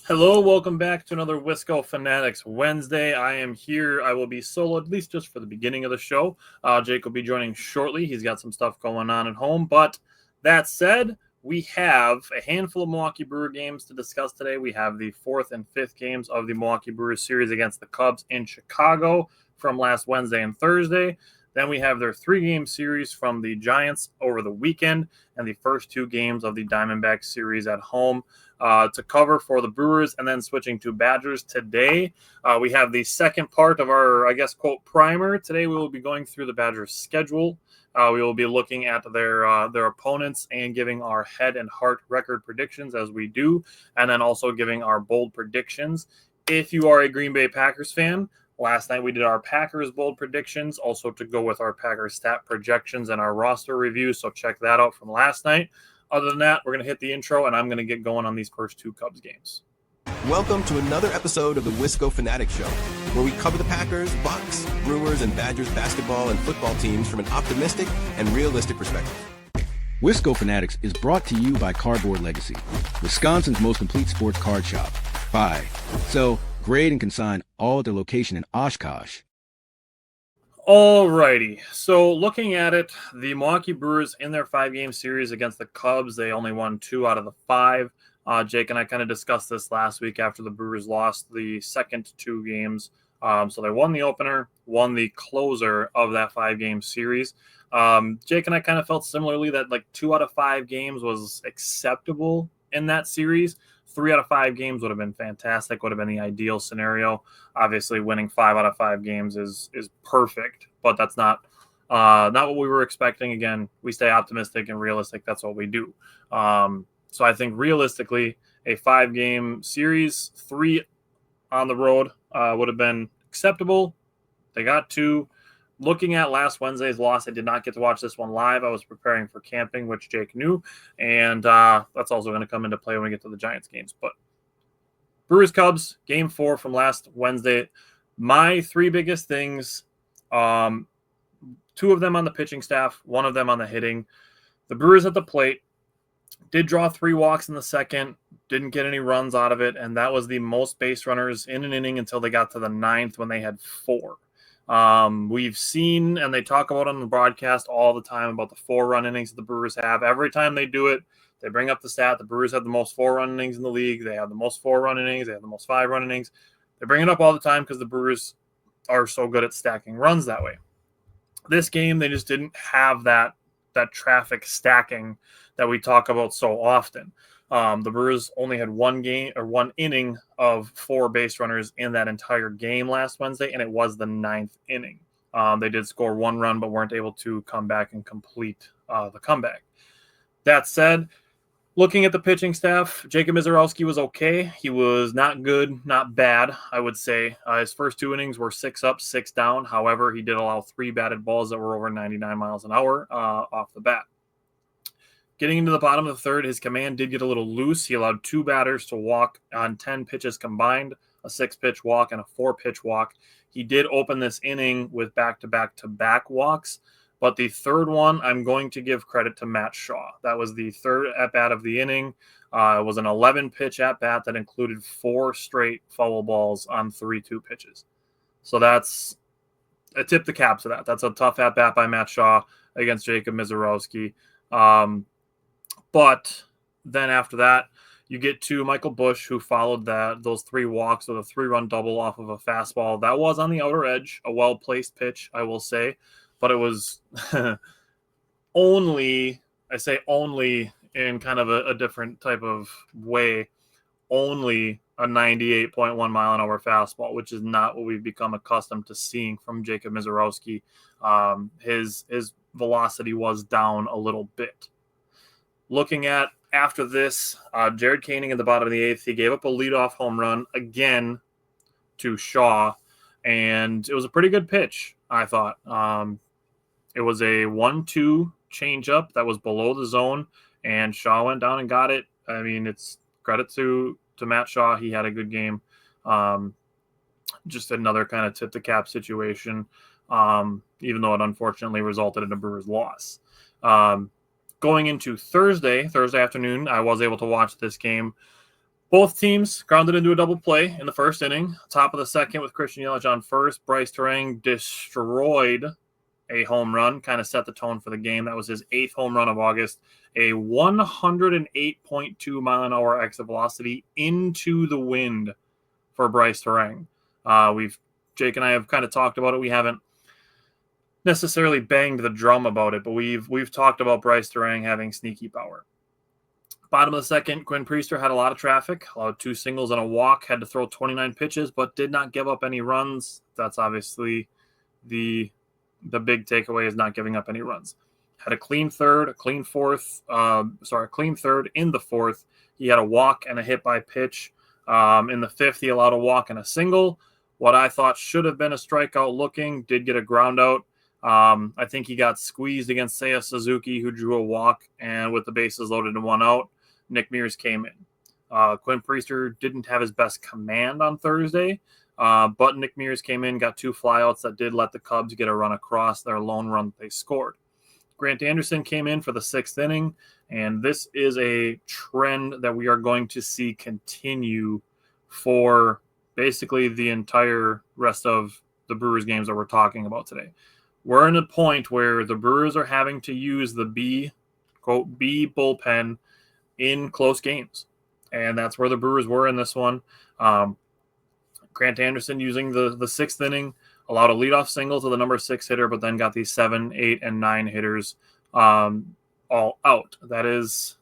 Hello, welcome back to another Wisco Fanatics Wednesday. I am here. I will be solo, at least just for the beginning of the show. Jake will be joining shortly. He's got some stuff going on at home. But that said, we have a handful of Milwaukee Brewer games to discuss today. We have the fourth and fifth games of the Milwaukee Brewers series against the Cubs in Chicago from last Wednesday and Thursday. Then we have their three-game series from the Giants over the weekend and the first two games of the Diamondbacks series at home to cover for the Brewers, and then switching to Badgers today. We have the second part of our, quote, primer. Today we will be going through the Badgers' schedule. We will be looking at their opponents and giving our head and heart record predictions as we do, and then also giving our bold predictions. If you are a Green Bay Packers fan, last night we did our Packers bold predictions, also to go with our Packers stat projections and our roster review, so check that out from last night. Other than that, we're going to hit the intro, and I'm going to get going on these first two Cubs games. Welcome to another episode of the Wisco Fanatics Show, where we cover the Packers, Bucks, Brewers, and Badgers basketball and football teams from an optimistic and realistic perspective. Wisco Fanatics is brought to you by Cardboard Legacy, Wisconsin's most complete sports card shop. Buy, sell, grade, and consign all at their location in Oshkosh. Alrighty, so looking at it, the Milwaukee Brewers in their five-game series against the Cubs, they only won 2 out of the 5. Jake and I kind of discussed this last week after the Brewers lost the second 2 games. So they won the opener, won the closer of that 5-game series. Jake and I kind of felt similarly that like 2 out of 5 games was acceptable in that series. 3 out of 5 games would have been fantastic, would have been the ideal scenario. Obviously, winning 5 out of 5 games is perfect, but that's not what we were expecting. Again, we stay optimistic and realistic. That's what we do. So I think realistically, a 5-game series, 3 on the road would have been acceptable. They got 2. Looking at last Wednesday's loss, I did not get to watch this one live. I was preparing for camping, which Jake knew, and that's also going to come into play when we get to the Giants games. But Brewers-Cubs, Game 4 from last Wednesday. My 3 biggest things, 2 of them on the pitching staff, 1 of them on the hitting. The Brewers at the plate did draw 3 walks in the second, didn't get any runs out of it, and that was the most base runners in an inning until they got to the 9th when they had 4. We've seen, and they talk about on the broadcast all the time about the 4-run innings that the Brewers have. Every time they do it, they bring up the stat. The Brewers have the most 4-run innings in the league. They have the most 4-run innings. They have the most 5-run innings. They bring it up all the time because the Brewers are so good at stacking runs that way. This game, they just didn't have that traffic stacking that we talk about so often. The Brewers only had 1 inning of 4 base runners in that entire game last Wednesday, and it was the 9th inning. They did score 1 run, but weren't able to come back and complete the comeback. That said, looking at the pitching staff, Jacob Mizorowski was okay. He was not good, not bad, I would say. His first 2 innings were 6 up, 6 down. However, he did allow 3 batted balls that were over 99 miles an hour off the bat. Getting into the bottom of the third, his command did get a little loose. He allowed 2 batters to walk on 10 pitches combined, a 6-pitch walk and a 4-pitch walk. He did open this inning with back-to-back-to-back walks, but the third one, I'm going to give credit to Matt Shaw. That was the third at-bat of the inning. It was an 11-pitch at-bat that included 4 straight foul balls on 3-2 pitches. So that's a tip the cap to that. That's a tough at-bat by Matt Shaw against Jacob Mizorowski. But then after that, you get to Michael Busch, who followed those 3 walks with a 3-run double off of a fastball. That was on the outer edge, a well-placed pitch, I will say. But it was only in kind of a different type of way, only a 98.1 mile an hour fastball, which is not what we've become accustomed to seeing from Jacob Mizorowski. His velocity was down a little bit. Looking at after this, Jared Koenig in the bottom of the 8th, he gave up a leadoff home run again to Shaw, and it was a pretty good pitch, I thought. It was a 1-2 changeup that was below the zone, and Shaw went down and got it. I mean, it's credit to Matt Shaw. He had a good game. Just another kind of tip-the-cap situation, even though it unfortunately resulted in a Brewers loss. Going into Thursday afternoon, I was able to watch this game. Both teams grounded into a double play in the first inning. Top of the second with Christian Yelich on first. Bryce Terang destroyed a home run, kind of set the tone for the game. That was his 8th home run of August. A 108.2 mile an hour exit velocity into the wind for Bryce Terang. Jake and I have kind of talked about it. We haven't necessarily banged the drum about it, but we've talked about Bryce Terang having sneaky power. Bottom of the second, Quinn Priester had a lot of traffic, allowed 2 singles and a walk, had to throw 29 pitches, but did not give up any runs. That's obviously the big takeaway, is not giving up any runs. Had a clean third, a clean third in the fourth. He had a walk and a hit by pitch. In the fifth, he allowed a walk and a single. What I thought should have been a strikeout looking, did get a ground out. I think he got squeezed against Seiya Suzuki, who drew a walk, and with the bases loaded and 1 out, Nick Mears came in. Quinn Priester didn't have his best command on Thursday, but Nick Mears came in, got 2 flyouts that did let the Cubs get a run across their lone run that they scored. Grant Anderson came in for the 6th inning, and this is a trend that we are going to see continue for basically the entire rest of the Brewers games that we're talking about today. We're in a point where the Brewers are having to use the B bullpen in close games, and that's where the Brewers were in this one. Grant Anderson, using the 6th inning, allowed a leadoff single to the number 6 hitter, but then got these 7, 8, and 9 hitters all out. That's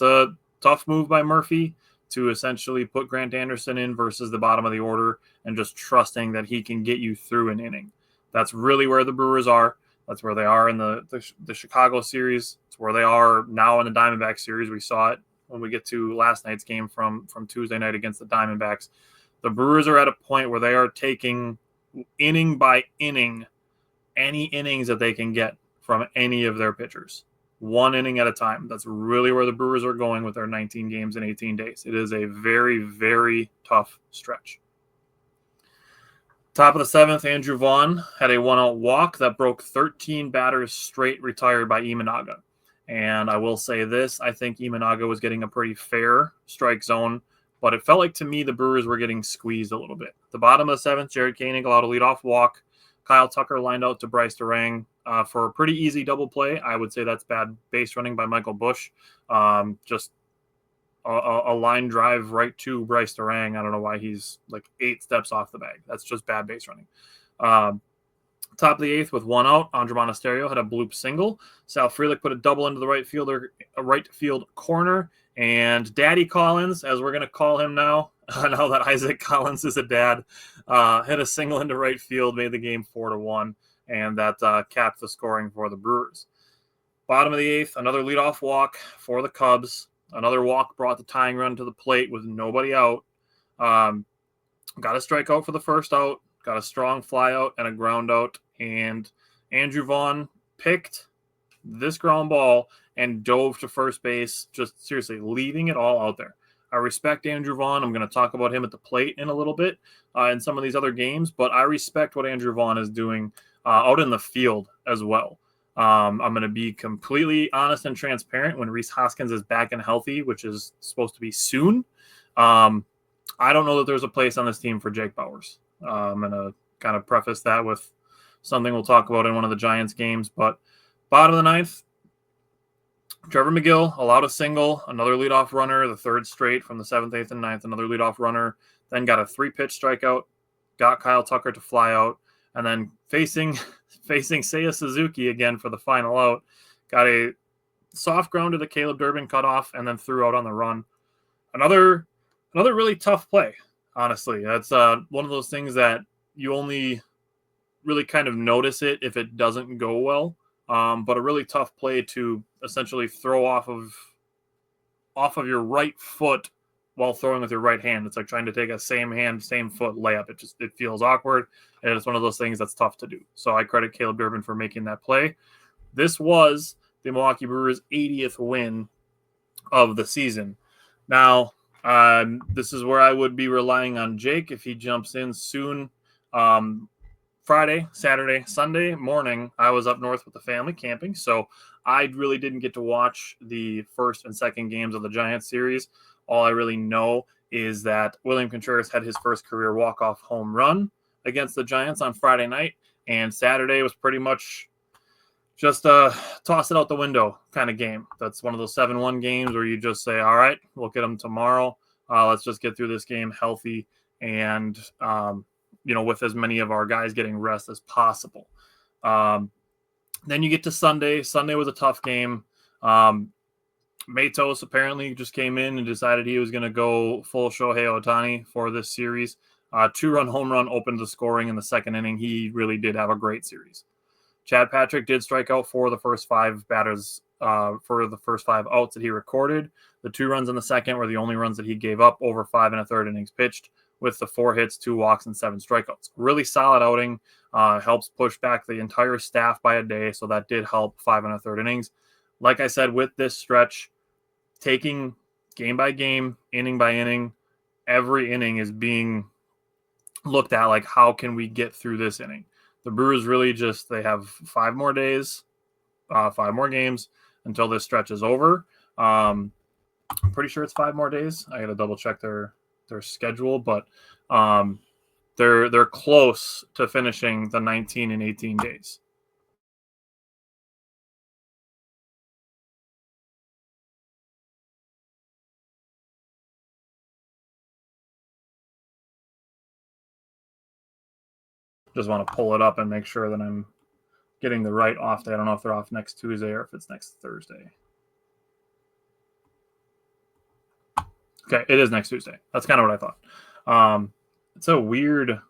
a tough move by Murphy to essentially put Grant Anderson in versus the bottom of the order and just trusting that he can get you through an inning. That's really where the Brewers are. That's where they are in the Chicago series. It's where they are now in the Diamondback series. We saw it when we get to last night's game from Tuesday night against the Diamondbacks. The Brewers are at a point where they are taking inning by inning any innings that they can get from any of their pitchers. 1 inning at a time. That's really where the Brewers are going with their 19 games in 18 days. It is a very, very tough stretch. Top of the 7th, Andrew Vaughn had a 1-out walk that broke 13 batters straight retired by Imanaga. And I will say this, I think Imanaga was getting a pretty fair strike zone, but it felt like to me the Brewers were getting squeezed a little bit. The bottom of the 7th, Jared Koenig allowed a leadoff walk. Kyle Tucker lined out to Bryce Terang for a pretty easy double play. I would say that's bad base running by Michael Busch. Just a line drive right to Bryce Terang. I don't know why he's like 8 steps off the bag. That's just bad base running. Top of the 8th with 1 out, Andre Monasterio had a bloop single. Sal Frelick put a double into the right field corner. And Daddy Collins, as we're going to call him now, now that Isaac Collins is a dad, hit a single into right field, made the game 4-1, and that capped the scoring for the Brewers. Bottom of the 8th, another leadoff walk for the Cubs. Another walk brought the tying run to the plate with nobody out. Got a strikeout for the first out, got a strong fly out and a ground out, and Andrew Vaughn picked this ground ball and dove to first base, just seriously leaving it all out there. I respect Andrew Vaughn. I'm going to talk about him at the plate in a little bit in some of these other games, but I respect what Andrew Vaughn is doing out in the field as well. I'm going to be completely honest and transparent. When Rhys Hoskins is back and healthy, which is supposed to be soon, I don't know that there's a place on this team for Jake Bauers. I'm going to kind of preface that with something we'll talk about in one of the Giants games. But bottom of the 9th, Trevor McGill allowed a single, another leadoff runner, the 3rd straight from the 7th, 8th, and 9th, another leadoff runner, then got a 3-pitch strikeout, got Kyle Tucker to fly out, and then facing Seiya Suzuki again for the final out, got a soft grounder that Caleb Durbin cut off and then threw out on the run. Another really tough play, honestly. That's one of those things that you only really kind of notice it if it doesn't go well. But a really tough play to essentially throw off of your right foot while throwing with your right hand. It's like trying to take a same hand, same foot layup. It feels awkward, and it's one of those things that's tough to do. So I credit Caleb Durbin for making that play. This was the Milwaukee Brewers' 80th win of the season. Now, this is where I would be relying on Jake if he jumps in soon. Friday, Saturday, Sunday morning, I was up north with the family camping, so I really didn't get to watch the first and second games of the Giants series. All I really know is that William Contreras had his first career walk-off home run against the Giants on Friday night, and Saturday was pretty much just toss it out the window kind of game. That's one of those 7-1 games where you just say, all right, we'll get them tomorrow. Let's just get through this game healthy and, with as many of our guys getting rest as possible. Then you get to Sunday. Sunday was a tough game. Matos apparently just came in and decided he was going to go full Shohei Ohtani for this series. 2-run home run opened the scoring in the second inning. He really did have a great series. Chad Patrick did strike out for the first 5 batters for the first 5 outs that he recorded. The 2 runs in the second were the only runs that he gave up over 5 1/3 innings pitched, with the 4 hits, 2 walks, and 7 strikeouts. Really solid outing. Helps push back the entire staff by a day, so that did help 5 1/3 innings. Like I said, with this stretch, taking game by game, inning by inning, every inning is being looked at like, how can we get through this inning? The Brewers really they have 5 more days, 5 more games until this stretch is over. I'm pretty sure it's 5 more days. I got to double check their schedule, but they're close to finishing the 19 and 18 days. Just want to pull it up and make sure that I'm getting the right off day. I don't know if they're off next Tuesday or if it's next Thursday. Okay, it is next Tuesday. That's kind of what I thought. It's a weird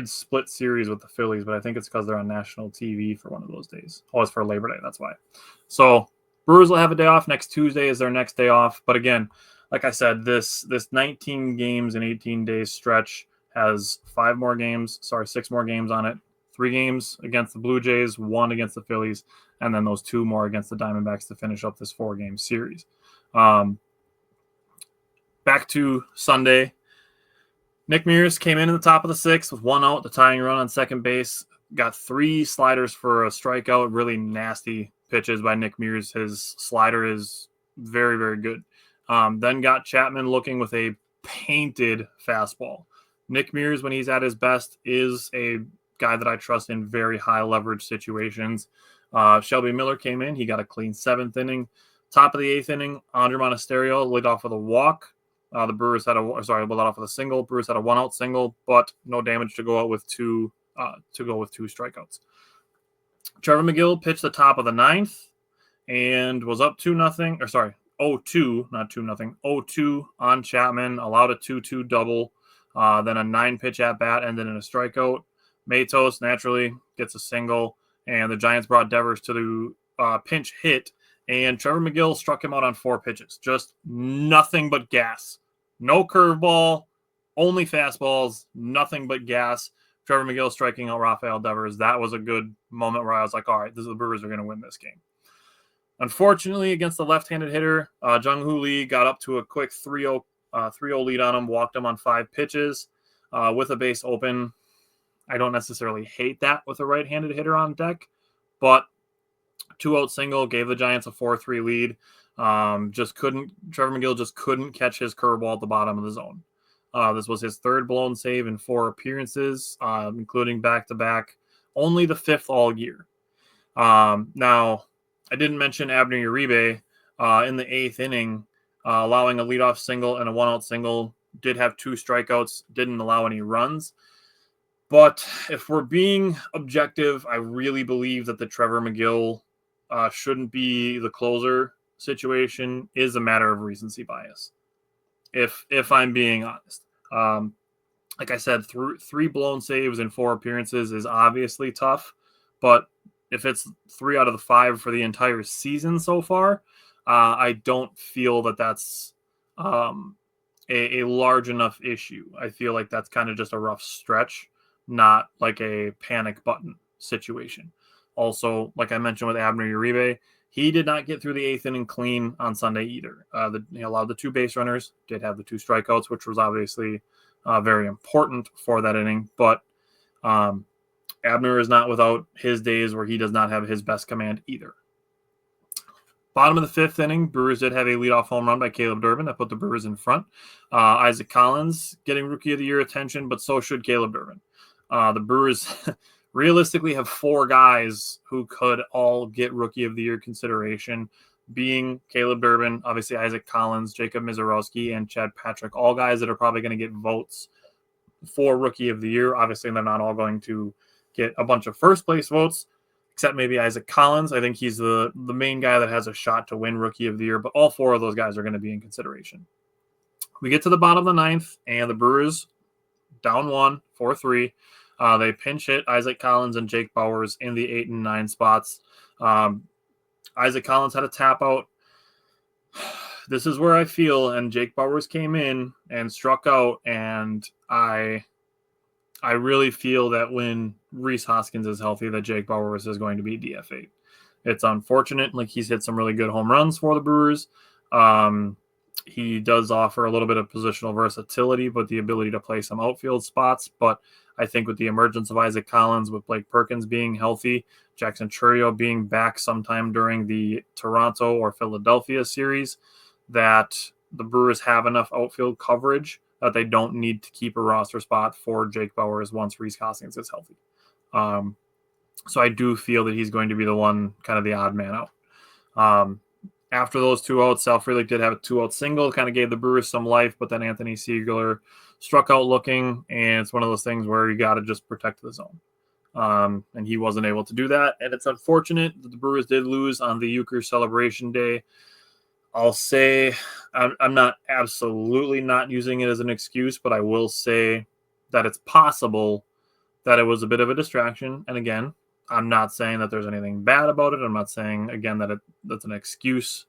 split series with the Phillies, but I think it's because they're on national TV for one of those days. Oh, it's for Labor Day. That's why. So Brewers will have a day off. Next Tuesday is their next day off. But again, like I said, this 19 games in 18 days stretch has 6 more games on it. 3 games against the Blue Jays, 1 against the Phillies, and then those 2 more against the Diamondbacks to finish up this 4-game series. Back to Sunday. Nick Mears came in the top of the 6th with 1 out, the tying run on second base. Got 3 sliders for a strikeout. Really nasty pitches by Nick Mears. His slider is very, very good. Then got Chapman looking with a painted fastball. Nick Mears, when he's at his best, is a guy that I trust in very high leverage situations. Shelby Miller came in. He got a clean 7th inning. Top of the 8th inning, Andre Monasterio laid off with a walk. The Brewers had led off with a single. Brewers had a 1-out single, but no damage to go out with 2 strikeouts. Trevor McGill pitched the top of the 9th and was up 0-2, not 2-0, 0-2 on Chapman, allowed a 2-2 double, then a 9-pitch at bat ended in a strikeout. Matos naturally gets a single, and the Giants brought Devers to the pinch hit, and Trevor McGill struck him out on 4 pitches. Just nothing but gas. No curveball, only fastballs, nothing but gas. Trevor McGill striking out Rafael Devers. That was a good moment where I was like, all right, the Brewers are going to win this game. Unfortunately, against the left-handed hitter, Jung-Hoo Lee got up to a quick 3-0 lead on him, walked him on 5 pitches with a base open. I don't necessarily hate that with a right-handed hitter on deck, but 2-out single gave the Giants a 4-3 lead. Trevor McGill just couldn't catch his curveball at the bottom of the zone. This was his 3rd blown save in 4 appearances, including back-to-back, only the 5th all year. Now, I didn't mention Abner Uribe in the 8th inning, allowing a leadoff single and a 1-out single, did have 2 strikeouts, didn't allow any runs. But if we're being objective, I really believe that the Trevor McGill shouldn't be the closer situation is a matter of recency bias. If I'm being honest, like I said, 3 blown saves in 4 appearances is obviously tough, but if it's 3 out of the 5 for the entire season so far, I don't feel that that's a large enough issue. I feel like that's kind of just a rough stretch, not like a panic button situation. Also, like I mentioned with Abner Uribe, he did not get through the 8th inning clean on Sunday either. He allowed the 2 base runners, did have the 2 strikeouts, which was obviously very important for that inning. But Abner is not without his days where he does not have his best command either. Bottom of the fifth inning, Brewers did have a leadoff home run by Caleb Durbin that put the Brewers in front. Isaac Collins getting Rookie of the Year attention, but so should Caleb Durbin. The Brewers realistically have 4 guys who could all get Rookie of the Year consideration, being Caleb Durbin, obviously Isaac Collins, Jacob Mizorowski, and Chad Patrick, all guys that are probably going to get votes for Rookie of the Year. Obviously, they're not all going to get a bunch of first-place votes, except maybe Isaac Collins. I think he's the main guy that has a shot to win Rookie of the Year, but all 4 of those guys are going to be in consideration. We get to the bottom of the ninth, and the Brewers down 1, 4-3. They pinch hit Isaac Collins and Jake Bauers in the 8 and 9 spots. Isaac Collins had a tap out. This is where I feel, and Jake Bauers came in and struck out, and I really feel that when Rhys Hoskins is healthy, that Jake Bauers is going to be DFA'd. It's unfortunate. Like, he's hit some really good home runs for the Brewers. He does offer a little bit of positional versatility, but the ability to play some outfield spots. But I think with the emergence of Isaac Collins, with Blake Perkins being healthy, Jackson Chourio being back sometime during the Toronto or Philadelphia series, that the Brewers have enough outfield coverage that they don't need to keep a roster spot for Jake Bauers once Rhys Hoskins is healthy. So I do feel that he's going to be the one, kind of the odd man out. After those 2 outs, Sal Frelick did have a 2-out single, kind of gave the Brewers some life, but then Anthony Siegler struck out looking, and it's one of those things where you got to just protect the zone. And he wasn't able to do that, and it's unfortunate that the Brewers did lose on the Euchre celebration day. I'll say I'm not absolutely not using it as an excuse, but I will say that it's possible that it was a bit of a distraction. And again, I'm not saying that there's anything bad about it. I'm not saying, again, that that's an excuse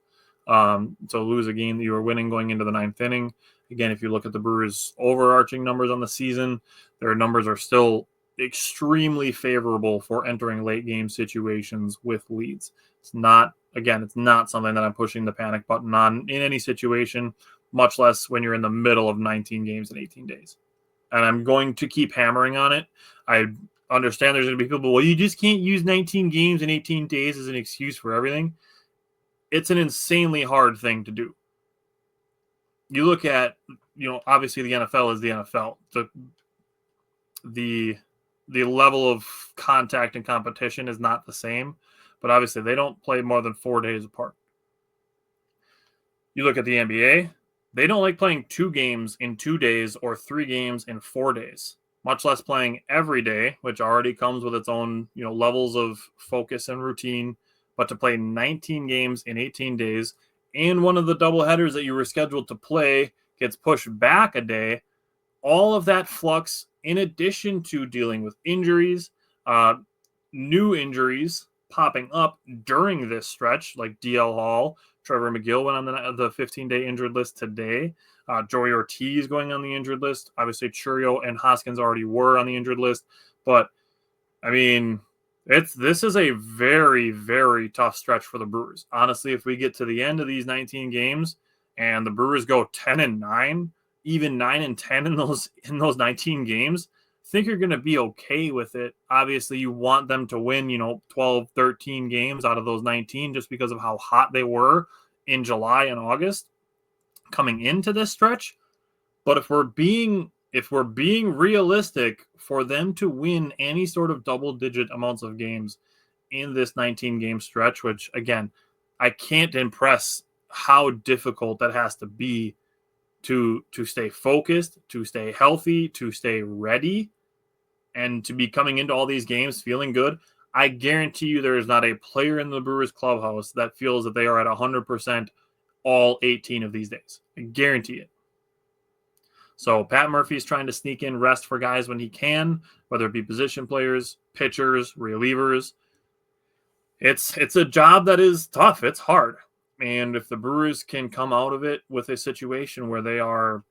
to lose a game that you were winning going into the 9th inning. Again, if you look at the Brewers' overarching numbers on the season, their numbers are still extremely favorable for entering late game situations with leads. It's not something that I'm pushing the panic button on in any situation, much less when you're in the middle of 19 games in 18 days. And I'm going to keep hammering on it. I understand there's going to be people, well, you just can't use 19 games in 18 days as an excuse for everything. It's an insanely hard thing to do. You look at, obviously the NFL is the NFL. The level of contact and competition is not the same, but obviously they don't play more than 4 days apart. You look at the NBA, they don't like playing 2 games in 2 days or 3 games in 4 days, much less playing every day, which already comes with its own, levels of focus and routine. But to play 19 games in 18 days, and one of the doubleheaders that you were scheduled to play gets pushed back a day, all of that flux, in addition to dealing with injuries, new injuries popping up during this stretch, like DL Hall, Trevor McGill went on the 15-day injured list today. Joey Ortiz going on the injured list. Obviously, Chourio and Hoskins already were on the injured list. But, I mean, this is a very, very tough stretch for the Brewers. Honestly, if we get to the end of these 19 games and the Brewers go 10-9, even 9-10 in those 19 games, I think you're going to be okay with it. Obviously, you want them to win, 12, 13 games out of those 19 just because of how hot they were in July and August coming into this stretch. But if we're being realistic, for them to win any sort of double-digit amounts of games in this 19-game stretch, which, again, I can't impress how difficult that has to be to stay focused, to stay healthy, to stay ready, and to be coming into all these games feeling good. I guarantee you there is not a player in the Brewers clubhouse that feels that they are at 100% all 18 of these days. I guarantee it. So Pat Murphy's trying to sneak in rest for guys when he can, whether it be position players, pitchers, relievers. It's a job that is tough. It's hard. And if the Brewers can come out of it with a situation where they are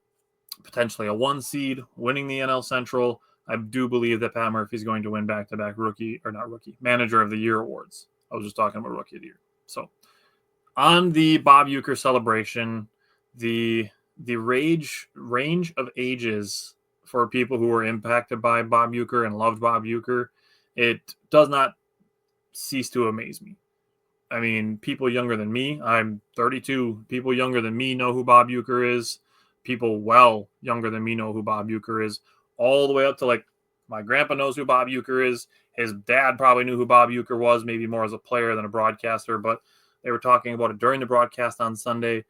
potentially a 1 seed, winning the NL Central, I do believe that Pat Murphy's going to win back-to-back Manager of the Year awards. I was just talking about Rookie of the Year. So on the Bob Uecker celebration, the range of ages for people who were impacted by Bob Uecker and loved Bob Uecker, it does not cease to amaze me. I mean, people younger than me, I'm 32, people younger than me know who Bob Uecker is. People well younger than me know who Bob Uecker is, all the way up to like my grandpa knows who Bob Uecker is. His dad probably knew who Bob Uecker was, maybe more as a player than a broadcaster, but they were talking about it during the broadcast on Sunday.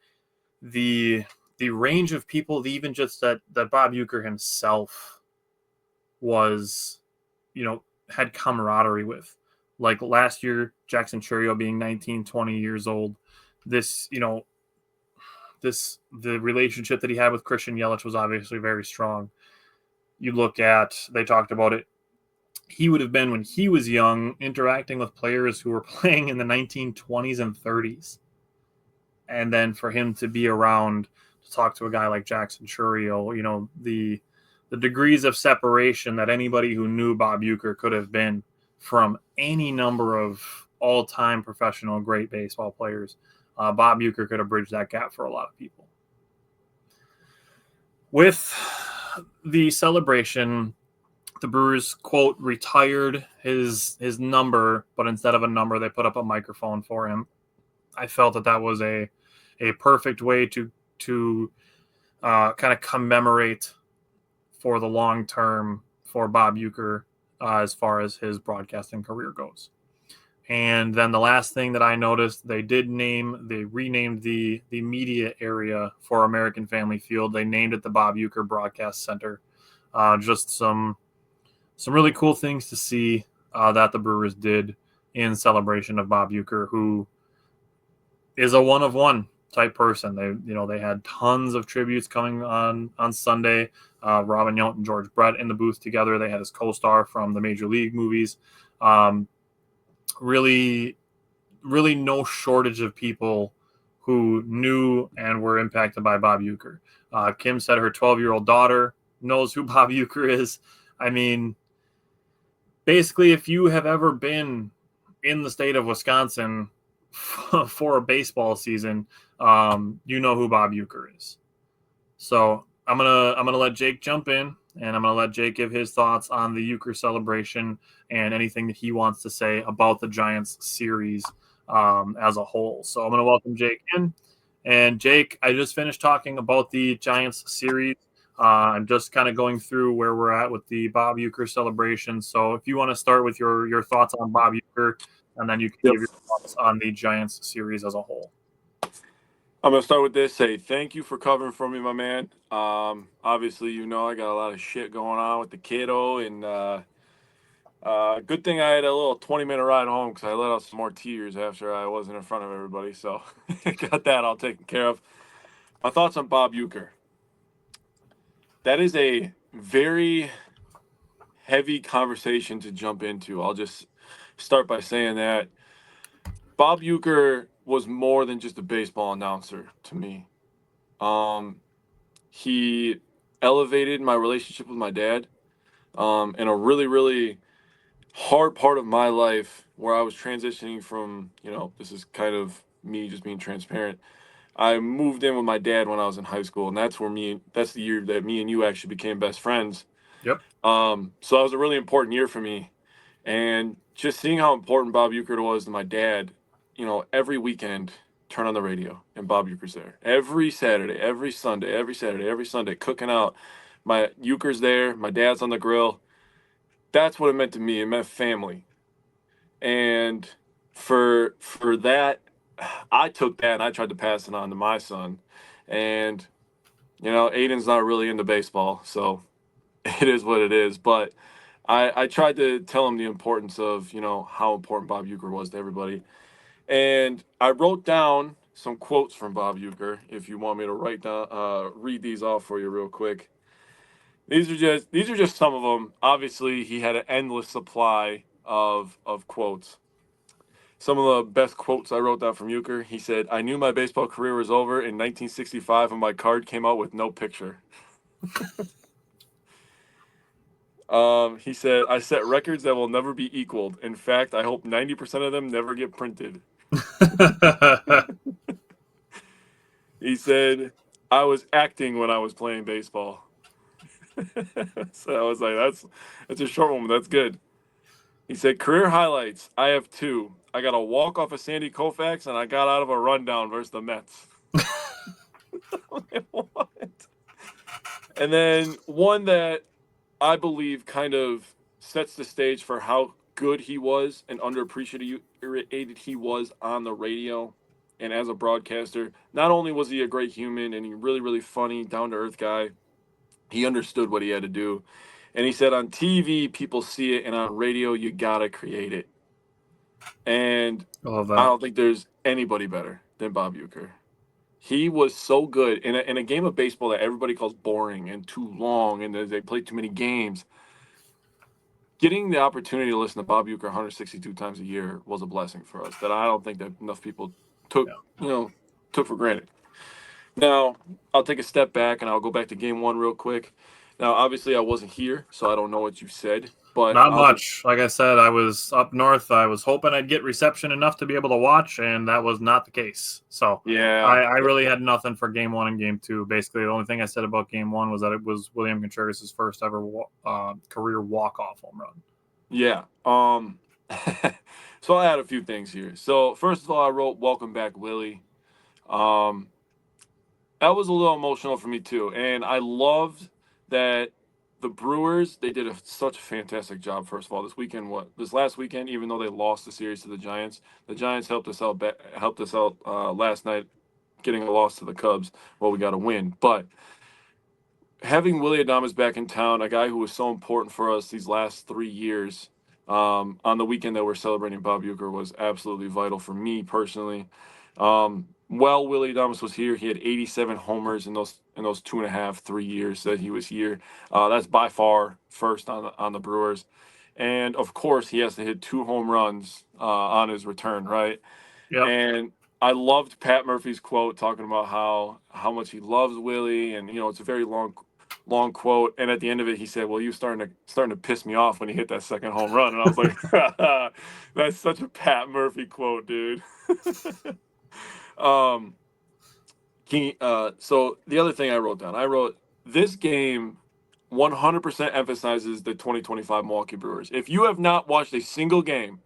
The range of people, even just that Bob Uecker himself was, had camaraderie with. Like last year, Jackson Churio being 19, 20 years old. This, the relationship that he had with Christian Yelich was obviously very strong. You look at, they talked about it, he would have been, when he was young, interacting with players who were playing in the 1920s and 30s. And then for him to be around to talk to a guy like Jackson Churio, the degrees of separation that anybody who knew Bob Uecker could have been from any number of all-time professional great baseball players. Bob Uecker could have bridged that gap for a lot of people. With the celebration, the Brewers, quote, retired his number, but instead of a number, they put up a microphone for him. I felt that was a perfect way to kind of commemorate for the long term for Bob Uecker as far as his broadcasting career goes. And then the last thing that I noticed, they renamed the media area for American Family Field. They named it the Bob Uecker Broadcast Center. Just some really cool things to see that the Brewers did in celebration of Bob Uecker, who is a one-of-one type person. They had tons of tributes coming on Sunday. Robin Yount and George Brett in the booth together. They had his co-star from the Major League movies. Really, really no shortage of people who knew and were impacted by Bob Uecker. Kim said her 12-year-old daughter knows who Bob Uecker is. I mean, basically, if you have ever been in the state of Wisconsin for a baseball season, you know who Bob Uecker is. So I'm gonna let Jake jump in, and I'm gonna let Jake give his thoughts on the Uecker celebration and anything that he wants to say about the Giants series as a whole. So I'm gonna welcome Jake in. And Jake, I just finished talking about the Giants series. I'm just kind of going through where we're at with the Bob Uecker celebration. So if you want to start with your thoughts on Bob Uecker, and then you can give your thoughts on the Giants series as a whole. I'm going to start with this. Say thank you for covering for me, my man. Obviously, I got a lot of shit going on with the kiddo, and good thing I had a little 20-minute ride home because I let out some more tears after I wasn't in front of everybody. So got that all taken care of. My thoughts on Bob Uecker. That is a very heavy conversation to jump into. I'll just start by saying that Bob Uecker was more than just a baseball announcer to me. He elevated my relationship with my dad in a really, really hard part of my life where I was transitioning from, this is kind of me just being transparent. I moved in with my dad when I was in high school, and that's the year that me and you actually became best friends. Yep. So that was a really important year for me. And just seeing how important Bob Uecker was to my dad, every weekend, turn on the radio, and Bob Uecker's there. Every Saturday, every Sunday, cooking out. My Uecker's there, my dad's on the grill. That's what it meant to me. It meant family. And for that, I took that and I tried to pass it on to my son. And, Aiden's not really into baseball, so it is what it is. But I tried to tell him the importance of, how important Bob Uecker was to everybody. And I wrote down some quotes from Bob Uecker, if you want me to read these off for you real quick. These are just some of them. Obviously, he had an endless supply of quotes. Some of the best quotes I wrote down from Uecker. He said, "I knew my baseball career was over in 1965 when my card came out with no picture." He said, "I set records that will never be equaled. In fact, I hope 90% of them never get printed." He said, "I was acting when I was playing baseball." So I was like, that's a short one, but that's good. He said, career highlights. I have 2. I got a walk off of Sandy Koufax, and I got out of a rundown versus the Mets. What? And then one that I believe kind of sets the stage for how good he was and underappreciated he was on the radio and as a broadcaster. Not only was he a great human and he really, really funny, down to earth guy, he understood what he had to do. And he said, on TV, people see it, and on radio, you got to create it. And I love I that. don't think there's anybody better than Bob Uecker. He was so good in a game of baseball that everybody calls boring and too long, and they play too many games. Getting the opportunity to listen to Bob Uecker 162 times a year was a blessing for us that I don't think that enough people took took for granted. Now, I'll take a step back and I'll go back to game 1 real quick. Now, obviously, I wasn't here, so I don't know what you said, but Not much. Like I said, I was up north. I was hoping I'd get reception enough to be able to watch, and that was not the case. So yeah, I really had nothing for game 1 and game 2. Basically, the only thing I said about game 1 was that it was William Contreras' first ever career walk-off home run. Yeah. So I had a few things here. So first of all, I wrote "Welcome Back, Willie." That was a little emotional for me too, and I loved that the Brewers, they did such a fantastic job. First of all, this last weekend, even though they lost the series to the Giants helped us out. Last night, getting a loss to the Cubs. Well, we got a win, but having Willie Adames back in town, a guy who was so important for us these last 3 years, on the weekend that we're celebrating Bob Uecker was absolutely vital for me personally. Willie Adames was here. He had 87 homers in those 2.5, 3 years that he was here. That's by far first on the Brewers, and of course he has to hit 2 home runs on his return, right? Yep. And I loved Pat Murphy's quote talking about how much he loves Willie, and it's a very long quote. And at the end of it, he said, "Well, you starting to piss me off when he hit that second home run." And I was like, "That's such a Pat Murphy quote, dude." So the other thing I wrote this game 100% emphasizes the 2025 Milwaukee Brewers. If you have not watched a single game,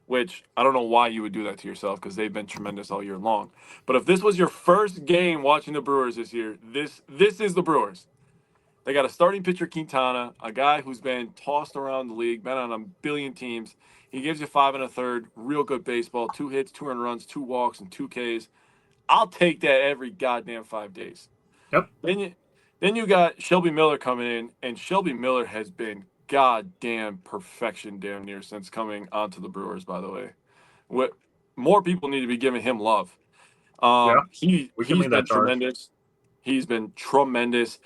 which I don't know why you would do that to yourself because they've been tremendous all year long, but if this was your first game watching the Brewers this year, this is the Brewers. They got a starting pitcher, Quintana, a guy who's been tossed around the league, been on a billion teams. He gives you 5 1/3, real good baseball, 2 hits, 2 earned runs, 2 walks, and 2 Ks. I'll take that every goddamn 5 days. Yep. Then you got Shelby Miller coming in, and Shelby Miller has been goddamn perfection damn near since coming onto the Brewers, by the way. What more people need to be giving him love. We can He's lead been that charge. tremendous. He's been tremendous.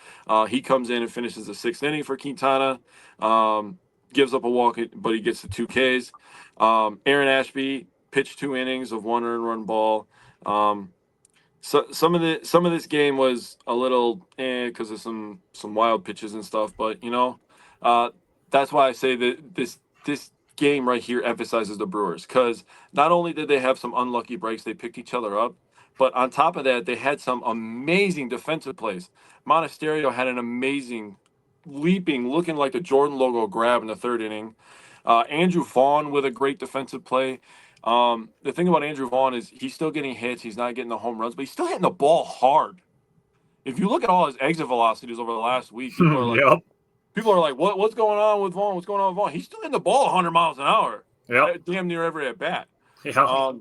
He comes in and finishes the 6th inning for Quintana. Gives up a walk, but he gets the 2 Ks. Aaron Ashby pitched 2 innings of 1 earned run ball. So some of this game was a little because of some wild pitches and stuff, but that's why I say that this game right here emphasizes the Brewers, because not only did they have some unlucky breaks, they picked each other up, but on top of that, they had some amazing defensive plays. Monasterio had an amazing leaping, looking like the Jordan logo grab in the 3rd inning. Andrew Vaughn with a great defensive play. The thing about Andrew Vaughn is he's still getting hits. He's not getting the home runs, but he's still hitting the ball hard. If you look at all his exit velocities over the last week, people are like, what's going on with Vaughn? What's going on with Vaughn? He's still hitting the ball 100 miles an hour. Yep. Damn near every at bat. Yeah.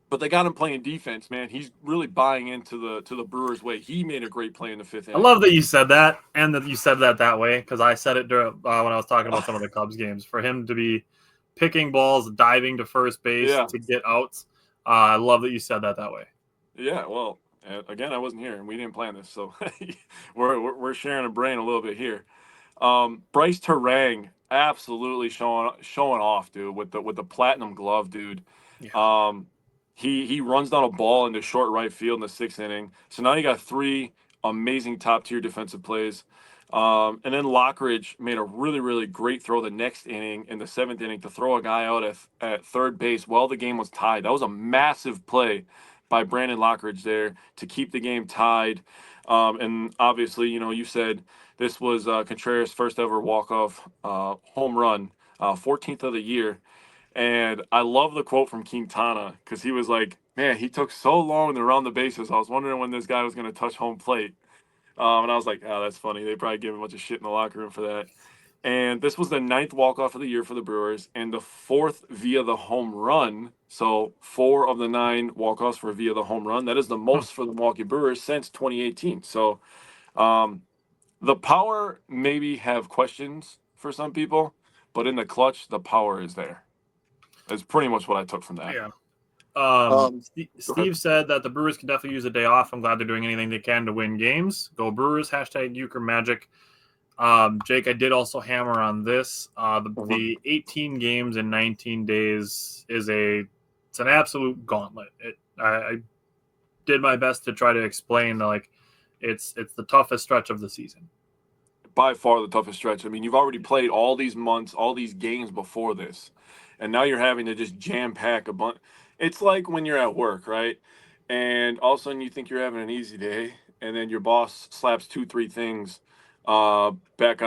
But they got him playing defense, man. He's really buying into the Brewers' way. He made a great play in the 5th inning. I love that you said that, and that you said that way, because I said it during, when I was talking about some of the Cubs games. For him to be picking balls, diving to first base to get outs, I love that you said that way. Yeah, well, again, I wasn't here, and we didn't plan this, so we're sharing a brain a little bit here. Bryce Terang absolutely showing off, dude, with the platinum glove, dude. Yeah. He runs down a ball into short right field in the 6th inning. So now you got 3 amazing top-tier defensive plays. And then Lockridge made a really, really great throw the next inning in the 7th inning to throw a guy out at 3rd base while the game was tied. That was a massive play by Brandon Lockridge there to keep the game tied. And obviously, you said this was Contreras' first ever walk-off home run. 14th of the year. And I love the quote from Quintana because he was like, man, he took so long to run the bases. I was wondering when this guy was going to touch home plate. And I was like, oh, that's funny. They probably gave him a bunch of shit in the locker room for that. And this was the 9th walk-off of the year for the Brewers and the 4th via the home run. So 4 of the 9 walk-offs were via the home run. That is the most for the Milwaukee Brewers since 2018. So the power maybe have questions for some people, but in the clutch, the power is there. That's pretty much what I took from that. Yeah. Go ahead. Steve said that the Brewers can definitely use a day off. I'm glad they're doing anything they can to win games. Go Brewers, hashtag Euchre Magic. Jake, I did also hammer on this. The 18 games in 19 days it's an absolute gauntlet. I did my best to try to explain like it's the toughest stretch of the season. By far the toughest stretch. I mean, you've already played all these months, all these games before this, and now you're having to just jam pack a bunch. It's like when you're at work, right? And all of a sudden you think you're having an easy day, and then your boss slaps 2-3 things back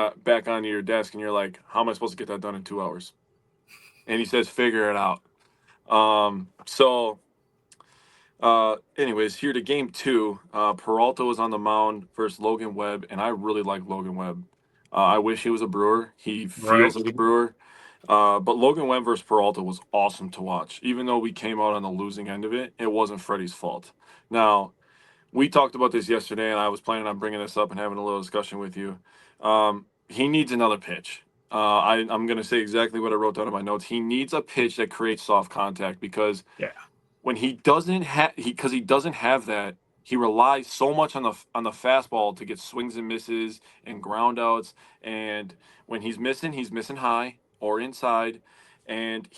onto your desk, and you're like, how am I supposed to get that done in 2 hours? And he says, figure it out. Anyways, here to game 2. Peralta was on the mound versus Logan Webb, and I really like Logan Webb. I wish he was a Brewer. He feels like a Brewer. But Logan Webb versus Peralta was awesome to watch. Even though we came out on the losing end of it, it wasn't Freddie's fault. Now, we talked about this yesterday, and I was planning on bringing this up and having a little discussion with you. He needs another pitch. I'm going to say exactly what I wrote down in my notes. He needs a pitch that creates soft contact because when he doesn't have that, he relies so much on the fastball to get swings and misses and ground outs. And when he's missing high or inside, and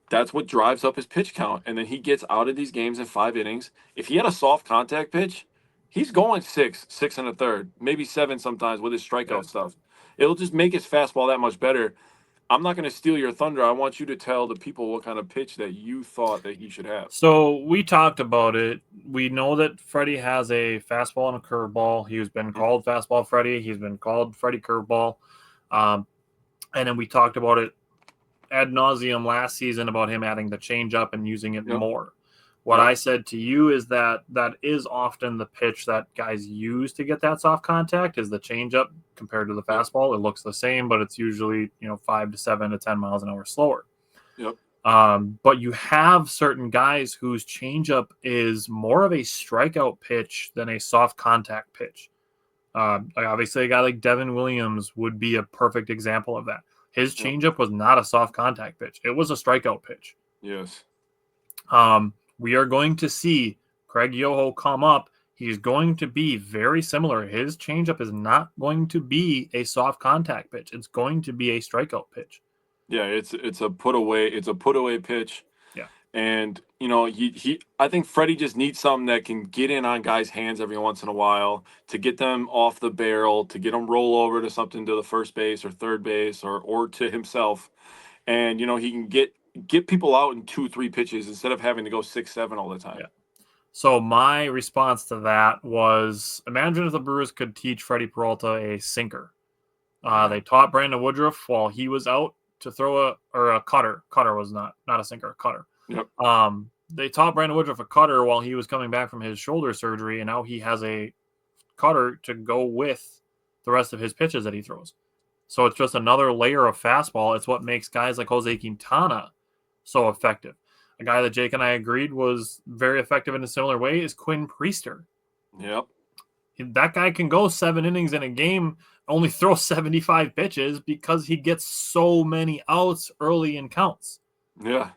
that's what drives up his pitch count. And then he gets out of these games in 5 innings. If he had a soft contact pitch, he's going 6 1/3, maybe 7 sometimes with his strikeout stuff. It'll just make his fastball that much better. I'm not going to steal your thunder. I want you to tell the people what kind of pitch that you thought that he should have. So we talked about it. We know that Freddie has a fastball and a curveball. He's been called Fastball Freddie. He's been called Freddie Curveball. And then we talked about it ad nauseum last season about him adding the changeup and using it more. What I said to you is that is often the pitch that guys use to get that soft contact is the changeup compared to the fastball. It looks the same, but it's usually 5 to 7 to 10 miles an hour slower. Yep. But you have certain guys whose changeup is more of a strikeout pitch than a soft contact pitch. Obviously, a guy like Devin Williams would be a perfect example of that. His changeup was not a soft contact pitch. It was a strikeout pitch. Yes. We are going to see Craig Yoho come up. He's going to be very similar. His changeup is not going to be a soft contact pitch. It's going to be a strikeout pitch. Yeah, it's a put away pitch. Yeah. And I think Freddie just needs something that can get in on guys' hands every once in a while to get them off the barrel, to get them roll over to something to the first base or third base or to himself. And he can get people out in 2-3 pitches instead of having to go 6-7 all the time. Yeah. So my response to that was, imagine if the Brewers could teach Freddie Peralta a sinker. They taught Brandon Woodruff while he was out to throw a cutter. Cutter was not a sinker, a cutter. Yep. They taught Brandon Woodruff a cutter while he was coming back from his shoulder surgery, and now he has a cutter to go with the rest of his pitches that he throws. So it's just another layer of fastball. It's what makes guys like Jose Quintana so effective. A guy that Jake and I agreed was very effective in a similar way is Quinn Priester. Yep. That guy can go 7 innings in a game, only throw 75 pitches because he gets so many outs early in counts. Yeah.